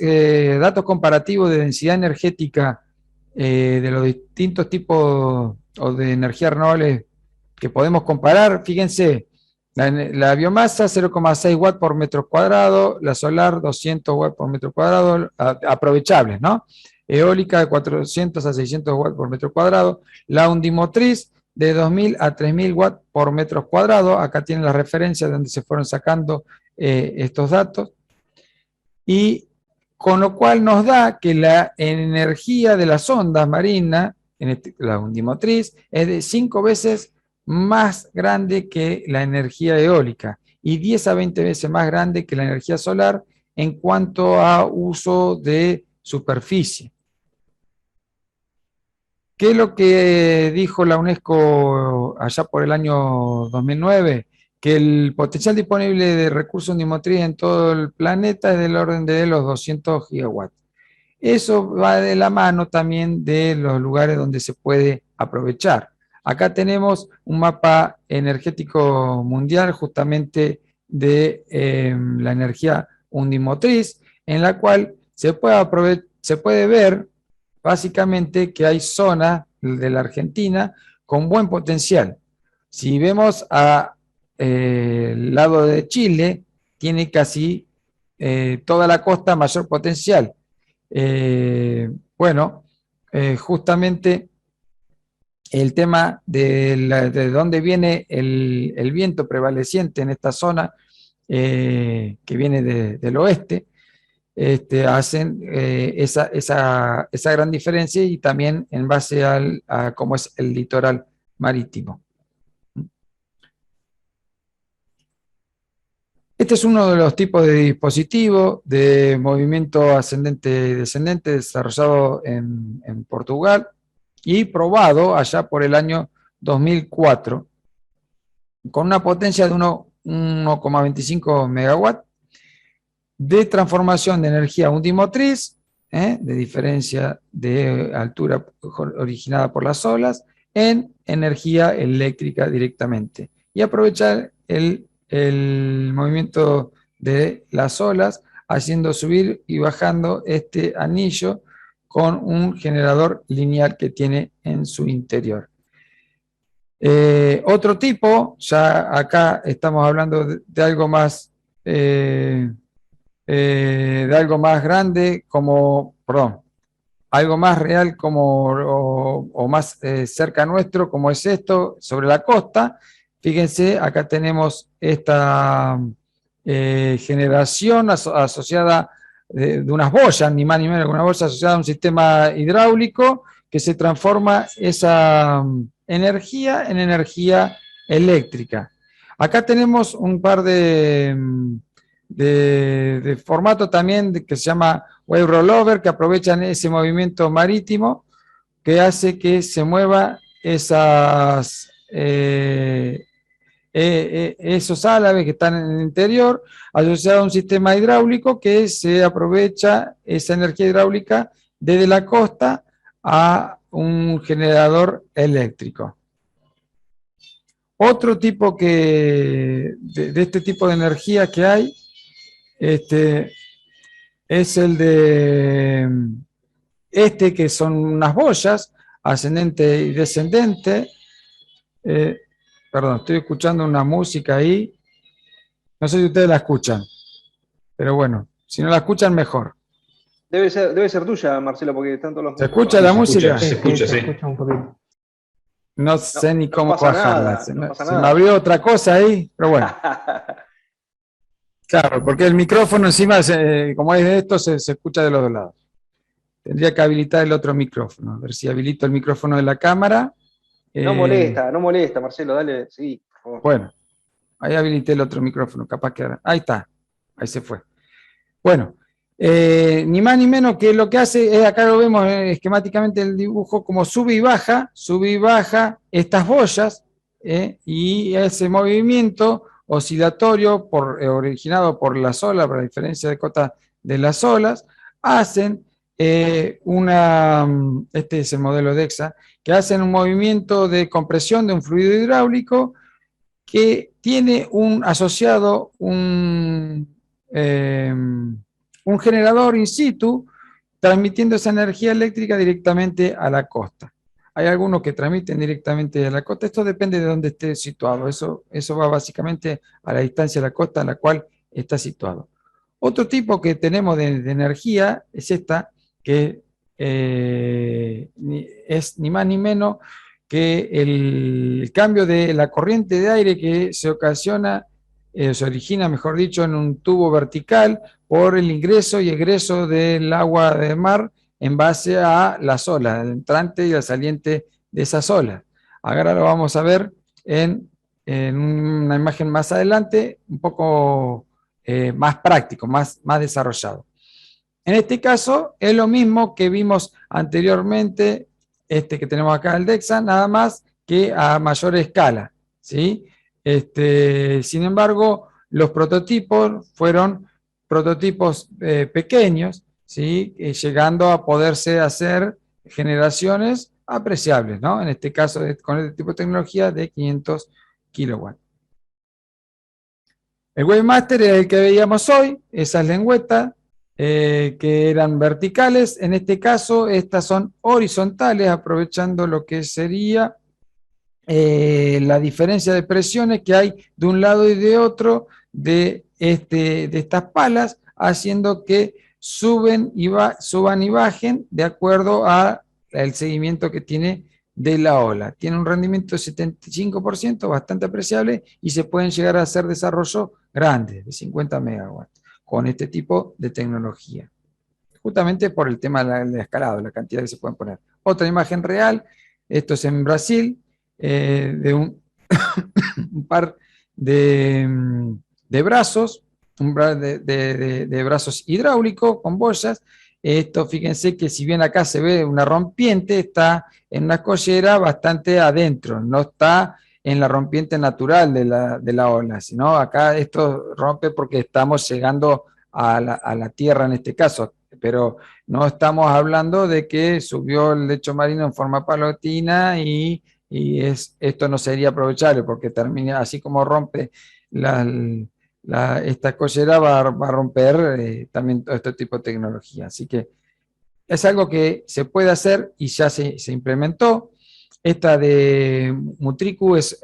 datos comparativos de densidad energética de los distintos tipos o de energías renovables que podemos comparar, fíjense, la biomasa 0,6 watts por metro cuadrado, la solar 200 watts por metro cuadrado, aprovechables, ¿no? Eólica de 400 a 600 watts por metro cuadrado, la ondimotriz de 2000 a 3000 watts por metro cuadrado. Acá tienen las referencias donde se fueron sacando estos datos. y con lo cual nos da que la energía de las ondas marinas, la undimotriz, es de 5 veces más grande que la energía eólica y 10 a 20 veces más grande que la energía solar en cuanto a uso de superficie. ¿Qué es lo que dijo la UNESCO allá por el año 2009? Que el potencial disponible de recursos undimotriz en todo el planeta es del orden de los 200 gigawatts. Eso va de la mano también de los lugares donde se puede aprovechar. Acá tenemos un mapa energético mundial justamente de la energía undimotriz, en la cual se puede ver básicamente que hay zonas de la Argentina con buen potencial. Si vemos el lado de Chile, tiene casi toda la costa mayor potencial. Justamente el tema de dónde viene el viento prevaleciente en esta zona, que viene del oeste, hacen esa gran diferencia, y también en base a cómo es el litoral marítimo. Este es uno de los tipos de dispositivos de movimiento ascendente y descendente desarrollado en Portugal y probado allá por el año 2004 con una potencia de 1,25 megawatts de transformación de energía undimotriz, de diferencia de altura originada por las olas, en energía eléctrica directamente, y aprovechar el movimiento de las olas, haciendo subir y bajando este anillo con un generador lineal que tiene en su interior. Otro tipo, ya acá estamos hablando de algo más grande, algo más real o más cerca nuestro, como es esto, sobre la costa. Fíjense, acá tenemos esta generación asociada de unas boyas, ni más ni menos que una boya asociada a un sistema hidráulico que se transforma esa energía en energía eléctrica. Acá tenemos un par de formato también que se llama wave rollover, que aprovechan ese movimiento marítimo que hace que se mueva esos álabes que están en el interior, asociado a un sistema hidráulico que se aprovecha esa energía hidráulica desde la costa a un generador eléctrico. Otro tipo de este tipo de energía que hay es el de que son unas boyas, ascendente y descendente. Perdón, estoy escuchando una música ahí. No sé si ustedes la escuchan, pero bueno, si no la escuchan, mejor. Debe ser tuya, Marcelo, porque están todos los... ¿Se escucha la música? Se escucha un poquito. No sé ni cómo pasa bajarla. nada, Se no pasa me nada. abrió otra cosa ahí, pero bueno. Claro, porque el micrófono encima, como es de esto, se escucha de los dos lados. Tendría que habilitar el otro micrófono. A ver si habilito el micrófono de la cámara. No molesta, Marcelo, dale, sí, por favor. Bueno, ahí habilité el otro micrófono, capaz que ahora. Ahí está, ahí se fue. Bueno, ni más ni menos que lo que hace es, acá lo vemos esquemáticamente el dibujo, como sube y baja estas boyas, y ese movimiento oscilatorio originado por las olas, por la diferencia de cota de las olas, hacen este es el modelo DEXA, que hacen un movimiento de compresión de un fluido hidráulico que tiene asociado un generador in situ, transmitiendo esa energía eléctrica directamente a la costa. Hay algunos que transmiten directamente a la costa. Esto depende de dónde esté situado. Eso va básicamente a la distancia de la costa en la cual está situado. Otro tipo que tenemos de energía es esta, que es ni más ni menos que el cambio de la corriente de aire que se ocasiona se origina, mejor dicho, en un tubo vertical por el ingreso y egreso del agua de mar en base a las olas, el entrante y el saliente de esas olas. Ahora lo vamos a ver en una imagen más adelante, un poco más práctico, más desarrollado. En este caso es lo mismo que vimos anteriormente, que tenemos acá el DEXA, nada más que a mayor escala, ¿sí? Sin embargo, los prototipos fueron prototipos pequeños, ¿sí? Llegando a poderse hacer generaciones apreciables, ¿no? En este caso, con este tipo de tecnología de 500 kilowatts. El Wavemaster es el que veíamos hoy, esas lengüetas que eran verticales. En este caso, estas son horizontales, aprovechando lo que sería la diferencia de presiones que hay de un lado y de otro de estas palas, haciendo que suban y bajen de acuerdo al seguimiento que tiene de la ola. Tiene un rendimiento de 75%, bastante apreciable, y se pueden llegar a hacer desarrollos grandes, de 50 megawatts, con este tipo de tecnología. Justamente por el tema del escalado, la cantidad que se pueden poner. Otra imagen real, esto es en Brasil, de un par de brazos, de brazos hidráulicos con boyas. Esto, fíjense que si bien acá se ve una rompiente, está en una escollera bastante adentro, no está en la rompiente natural de la ola, sino acá esto rompe porque estamos llegando a la tierra en este caso, pero no estamos hablando de que subió el lecho marino en forma paulatina y esto no sería aprovechable porque termina, así como rompe esta escollera, va a romper también todo este tipo de tecnología. Así que es algo que se puede hacer y ya se implementó. Esta de Mutriku es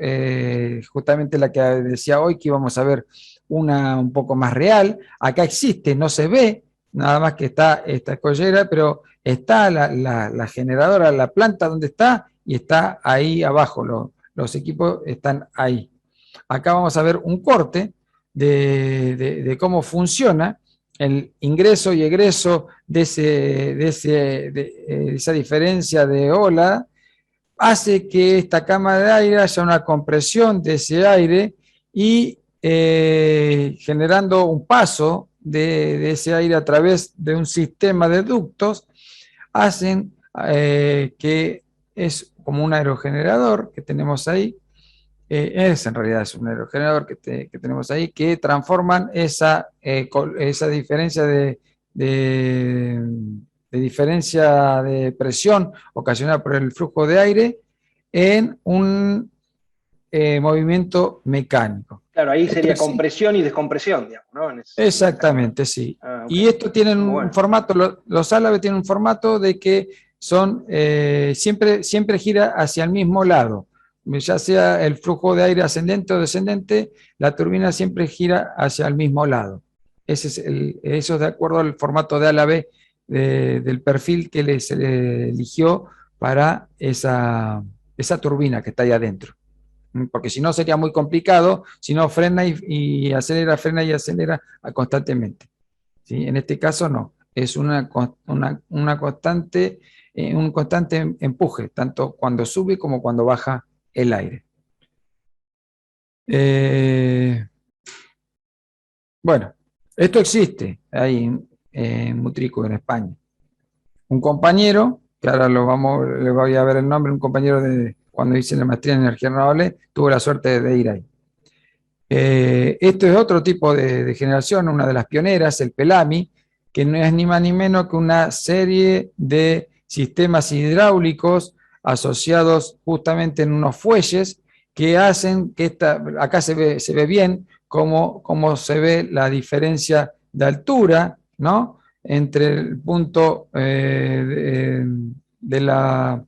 justamente la que decía hoy que íbamos a ver una un poco más real. Acá existe, no se ve, nada más que está esta escollera, pero está la generadora, la planta donde está, y está ahí abajo, los equipos están ahí. Acá vamos a ver un corte de cómo funciona el ingreso y egreso de esa diferencia de ola. Hace que esta cámara de aire haya una compresión de ese aire y generando un paso de ese aire a través de un sistema de ductos, hacen que es como un aerogenerador que tenemos ahí, en realidad es un aerogenerador que tenemos ahí, que transforman esa diferencia de diferencia de presión ocasionada por el flujo de aire en un movimiento mecánico. Claro, ahí sería Esto compresión y descompresión, digamos, ¿no? Exactamente, sí. Okay. Y esto tienen un formato, los álabes tienen un formato de que son, siempre gira hacia el mismo lado. Ya sea el flujo de aire ascendente o descendente, la turbina siempre gira hacia el mismo lado. Eso es de acuerdo al formato de álabe del perfil que se le eligió para esa turbina que está ahí adentro. Porque si no sería muy complicado, si no frena y acelera, frena y acelera constantemente. ¿Sí? En este caso no, es un constante empuje, tanto cuando sube como cuando baja el aire. Bueno, esto existe ahí en Mutriku, en España. Un compañero, que ahora le voy a ver el nombre, un compañero cuando hice la maestría en energía renovable, tuvo la suerte de ir ahí. Esto es otro tipo de generación, una de las pioneras, el Pelami, que no es ni más ni menos que una serie de sistemas hidráulicos asociados justamente en unos fuelles que hacen que acá se ve bien cómo se ve la diferencia de altura, ¿no? Entre el punto de la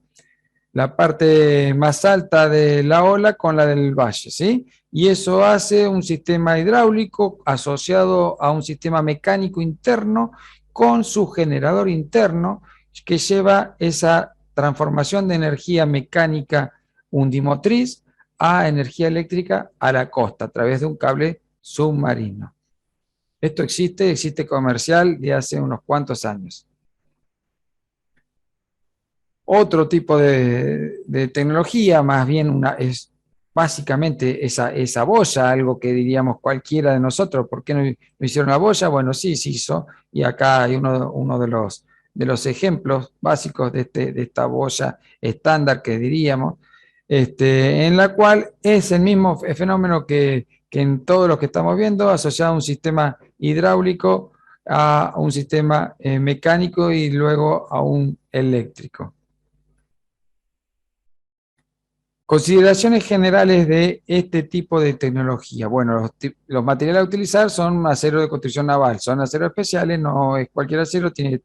parte más alta de la ola con la del valle, ¿sí? Y eso hace un sistema hidráulico asociado a un sistema mecánico interno con su generador interno que lleva esa transformación de energía mecánica undimotriz a energía eléctrica a la costa a través de un cable submarino. Esto existe comercial de hace unos cuantos años. Otro tipo de tecnología, más bien es básicamente esa boya, algo que diríamos cualquiera de nosotros. ¿Por qué no hicieron una boya? Bueno, sí, se hizo, y acá hay uno de los ejemplos básicos de esta boya estándar que diríamos, en la cual es el mismo fenómeno que en todos los que estamos viendo, asociado a un sistema hidráulico, a un sistema mecánico y luego a un eléctrico. Consideraciones generales de este tipo de tecnología. Bueno, los materiales a utilizar son acero de construcción naval, son aceros especiales, no es cualquier acero, tiene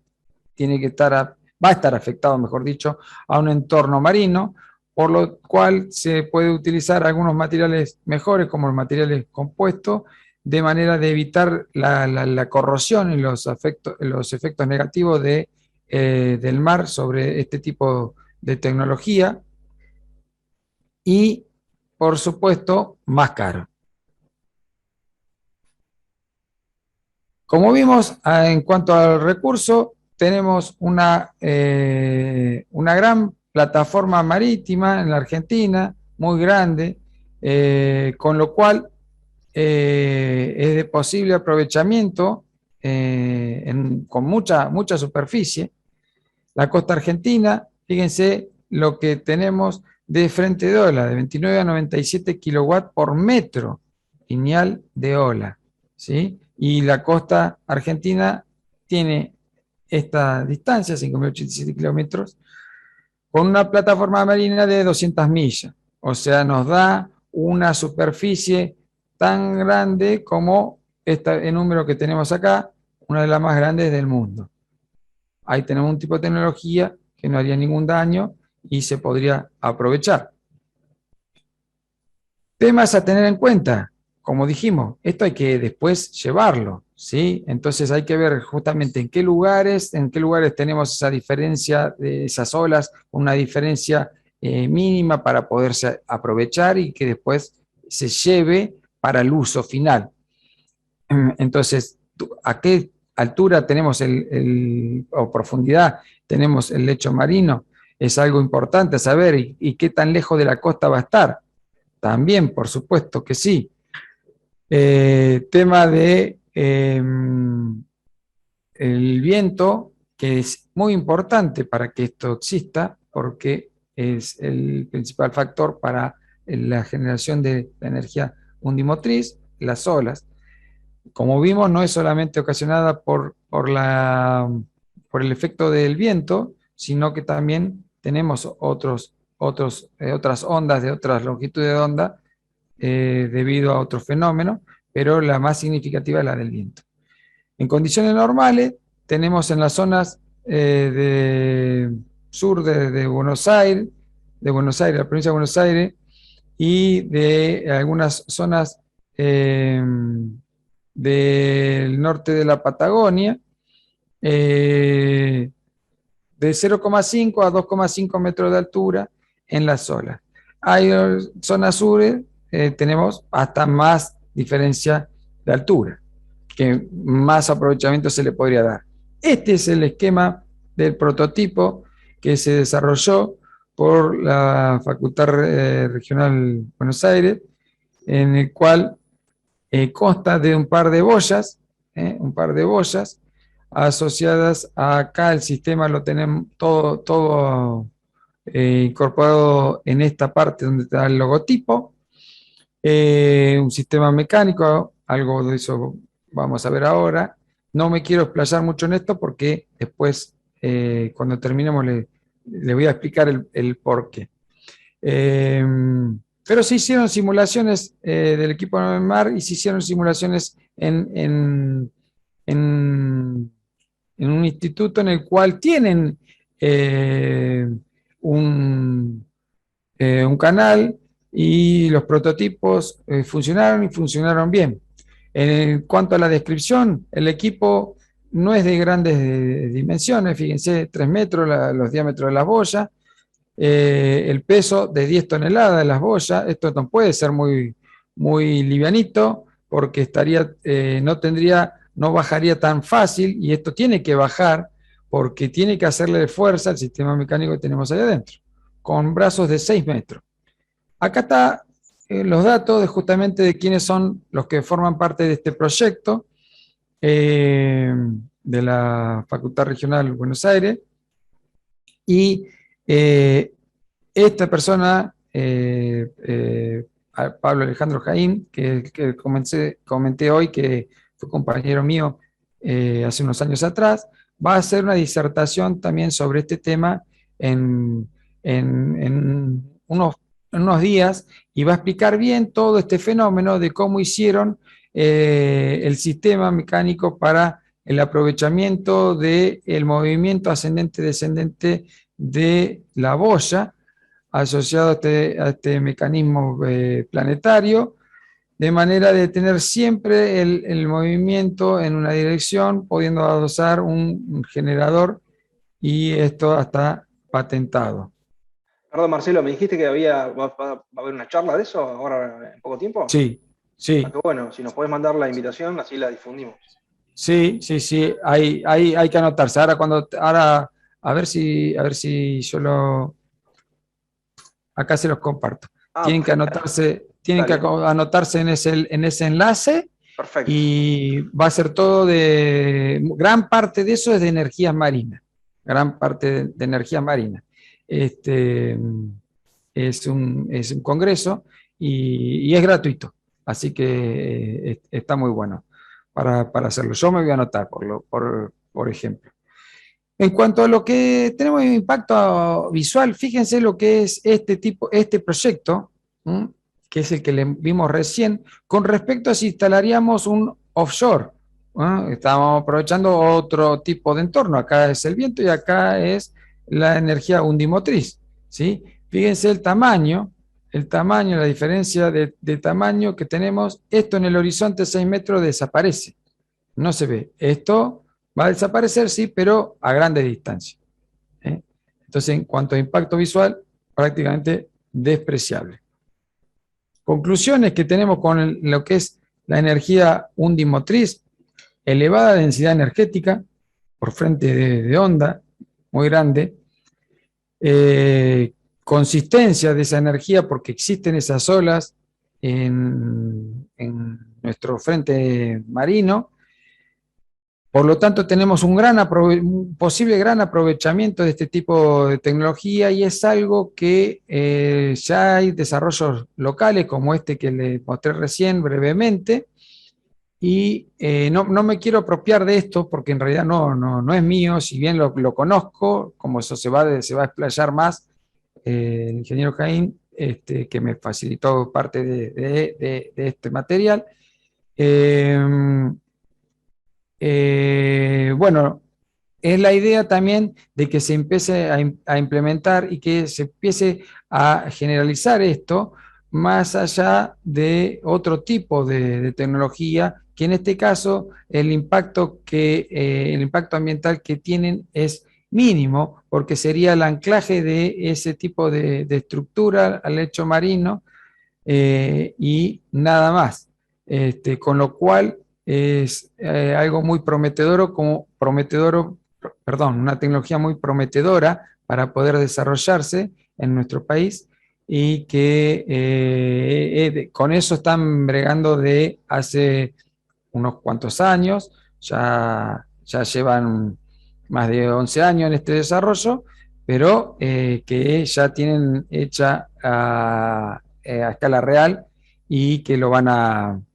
que estar, va a estar afectado, mejor dicho, a un entorno marino, por lo cual se puede utilizar algunos materiales mejores, como los materiales compuestos, de manera de evitar la corrosión y los efectos negativos del mar sobre este tipo de tecnología. Y, por supuesto, más caro. Como vimos, en cuanto al recurso, tenemos una gran plataforma marítima en la Argentina, muy grande, con lo cual es de posible aprovechamiento con mucha superficie. La costa argentina, fíjense lo que tenemos de frente de ola, de 29 a 97 kilowatts por metro lineal de ola, ¿sí? Y la costa argentina tiene esta distancia, 5.087 kilómetros, con una plataforma marina de 200 millas. O sea, nos da una superficie tan grande como el número que tenemos acá, una de las más grandes del mundo. Ahí tenemos un tipo de tecnología que no haría ningún daño y se podría aprovechar. Temas a tener en cuenta. Como dijimos, esto hay que después llevarlo, ¿sí? Entonces hay que ver justamente en qué lugares tenemos esa diferencia de esas olas, una diferencia mínima para poderse aprovechar y que después se lleve para el uso final. Entonces, ¿a qué altura tenemos o profundidad tenemos el lecho marino? Es algo importante saber, y qué tan lejos de la costa va a estar. También, por supuesto que sí. Tema de el viento, que es muy importante para que esto exista, porque es el principal factor para la generación de la energía undimotriz, las olas. Como vimos, no es solamente ocasionada por el efecto del viento, sino que también tenemos otras ondas de otras longitudes de onda debido a otros fenómenos, pero la más significativa es la del viento. En condiciones normales, tenemos en las zonas sur de Buenos Aires, la provincia de Buenos Aires, y de algunas zonas del norte de la Patagonia, de 0,5 a 2,5 metros de altura en las olas. Hay zonas sur, tenemos hasta más diferencia de altura, que más aprovechamiento se le podría dar. Este es el esquema del prototipo que se desarrolló por la Facultad Regional Buenos Aires, en el cual consta de un par de boyas asociadas acá. El sistema lo tenemos todo incorporado en esta parte donde está el logotipo, un sistema mecánico, algo de eso vamos a ver ahora. No me quiero explayar mucho en esto porque después, cuando terminemos, le voy a explicar el porqué. Pero se hicieron simulaciones del equipo de mar, y se hicieron simulaciones en un instituto en el cual tienen un canal, y los prototipos funcionaron bien. En cuanto a la descripción, el equipo no es de grandes dimensiones, fíjense, 3 metros los diámetros de las boyas, el peso de 10 toneladas de las boyas. Esto no puede ser muy livianito, porque no bajaría tan fácil, y esto tiene que bajar porque tiene que hacerle fuerza al sistema mecánico que tenemos ahí adentro, con brazos de 6 metros. Acá está los datos justamente de quiénes son los que forman parte de este proyecto de la Facultad Regional de Buenos Aires, y esta persona, Pablo Alejandro Jaín, que comenté hoy, que fue compañero mío hace unos años atrás, va a hacer una disertación también sobre este tema en unos días, y va a explicar bien todo este fenómeno de cómo hicieron el sistema mecánico para el aprovechamiento del movimiento ascendente-descendente de la boya asociado a este mecanismo planetario, de manera de tener siempre el movimiento en una dirección, pudiendo adosar un generador, y esto está patentado. Perdón, Marcelo, me dijiste que va a haber una charla de eso ahora en poco tiempo. Sí, sí. Ah, qué bueno, si nos podés mandar la invitación, así la difundimos. Sí, hay que anotarse. Ahora a ver si yo acá se los comparto. Tienen que anotarse en ese enlace. Perfecto. Y va a ser todo gran parte de eso es de energía marina. Gran parte de energía marina. Es un congreso y es gratuito. Así que está muy bueno para hacerlo. Yo me voy a anotar, por ejemplo. En cuanto a lo que tenemos de impacto visual, fíjense lo que es este proyecto, ¿m? Que es el que le vimos recién, con respecto a si instalaríamos un offshore. Estamos aprovechando otro tipo de entorno. Acá es el viento y acá es la energía undimotriz, ¿sí? Fíjense el tamaño, la diferencia de tamaño que tenemos. Esto en el horizonte 6 metros desaparece, no se ve. Esto va a desaparecer, sí, pero a grande distancia. Entonces, en cuanto a impacto visual, prácticamente despreciable. Conclusiones que tenemos con lo que es la energía undimotriz: elevada densidad energética por frente de onda, muy grande, consistencia de esa energía porque existen esas olas en nuestro frente marino. Por lo tanto, tenemos un posible gran aprovechamiento de este tipo de tecnología, y es algo que ya hay desarrollos locales como este que les mostré recién brevemente, y no me quiero apropiar de esto porque en realidad no es mío, si bien lo conozco, como eso se va a explayar más el ingeniero Jaín, que me facilitó parte de este material. Bueno, es la idea también de que se empiece a implementar y que se empiece a generalizar esto más allá de otro tipo de tecnología, que en este caso el impacto ambiental que tienen es mínimo, porque sería el anclaje de ese tipo de estructura al lecho marino, y nada más. Con lo cual es algo muy una tecnología muy prometedora para poder desarrollarse en nuestro país, y que con eso están bregando de hace unos cuantos años, ya llevan más de 11 años en este desarrollo, pero que ya tienen hecha a escala real, y que lo están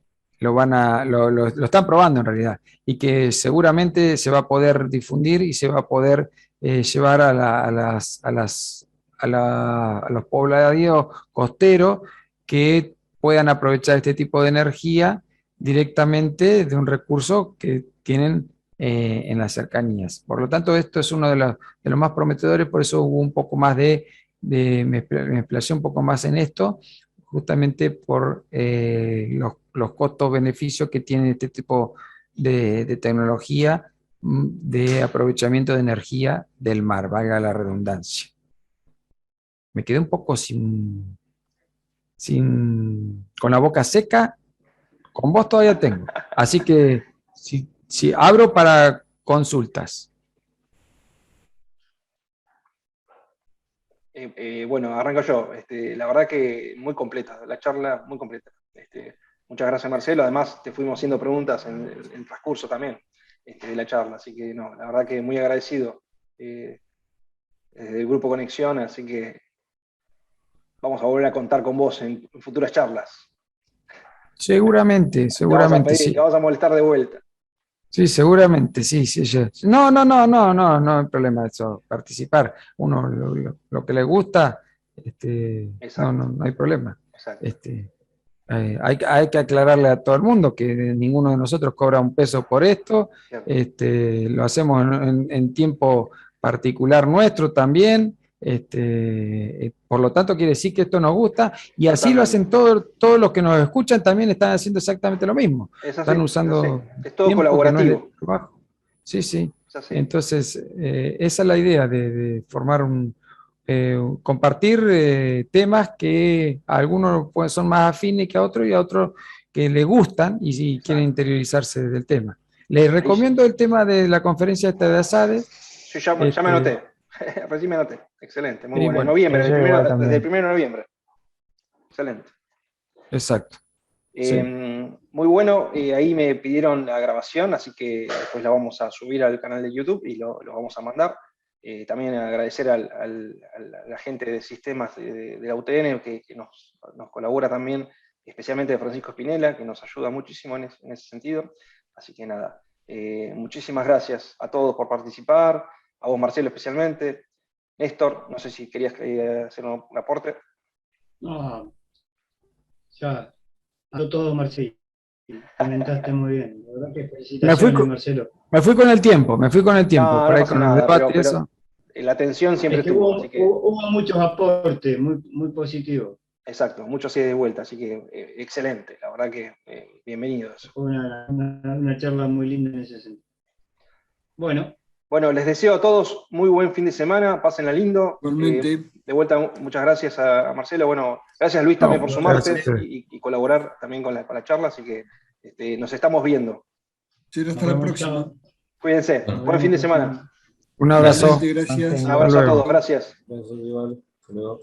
probando en realidad, y que seguramente se va a poder difundir y se va a poder llevar a los poblados costeros que puedan aprovechar este tipo de energía directamente de un recurso que tienen en las cercanías. Por lo tanto, esto es uno de los más prometedores, por eso hubo un poco más me explayé un poco más en esto, justamente por los costos-beneficios que tiene este tipo de tecnología de aprovechamiento de energía del mar, valga la redundancia. Me quedé un poco con la boca seca, con vos todavía tengo. Así que si abro para consultas. Bueno, arranco yo. La verdad que muy completa, la charla muy completa. Muchas gracias, Marcelo. Además, te fuimos haciendo preguntas en el transcurso también de la charla. Así que, no, la verdad que muy agradecido desde el Grupo Conexión. Así que vamos a volver a contar con vos en futuras charlas. Seguramente, Te vamos a pedir, sí. te vamos a molestar de vuelta. Sí, seguramente, sí. No hay problema de eso, participar. Uno lo que le gusta, no hay problema. Exacto. Hay que aclararle a todo el mundo que ninguno de nosotros cobra un peso por esto. Lo hacemos en tiempo particular nuestro también. Por lo tanto, quiere decir que esto nos gusta y así lo hacen todos los que nos escuchan, también están haciendo exactamente lo mismo. Están usando es todo tiempo que no es de colaborativo. trabajo. Sí. Es así. Entonces, esa es la idea de formar compartir temas que a algunos son más afines que a otros y a otros que les gustan y si quieren interiorizarse del tema. Les recomiendo el tema de la conferencia esta de ASADES. Yo ya me anoté. Recién me anoté. Excelente, muy bueno. En Bueno, noviembre, desde el 1 de noviembre. Excelente. Exacto. Muy bueno, ahí me pidieron la grabación, así que después la vamos a subir al canal de YouTube y lo vamos a mandar. También agradecer a la gente de sistemas de la UTN que nos colabora también, especialmente a Francisco Spinella, que nos ayuda muchísimo en ese sentido. Así que nada, muchísimas gracias a todos por participar, a vos, Marcelo, especialmente. Néstor, no sé si querías hacer un aporte. No, ya todo, Marcelo. Comentaste muy bien. La verdad que felicitaciones, Marcelo. Me fui con el tiempo, No, por ahí pasa con nada, el debate pero eso. La atención siempre Es que estuvo. Así que, hubo muchos aportes, muy positivos. exacto, muchos de vuelta, así que excelente, la verdad que bienvenidos. Fue una charla muy linda en ese sentido. Bueno, les deseo a todos muy buen fin de semana, pásenla lindo. Igualmente. De vuelta, muchas gracias a Marcelo. Bueno, gracias Luis también por sumarte y colaborar también con la charla, así que nos estamos viendo. Será hasta la próxima. Cuídense, buen fin de semana. Un abrazo. Gracias. Un abrazo a todos, gracias. Gracias, igual. Hasta luego.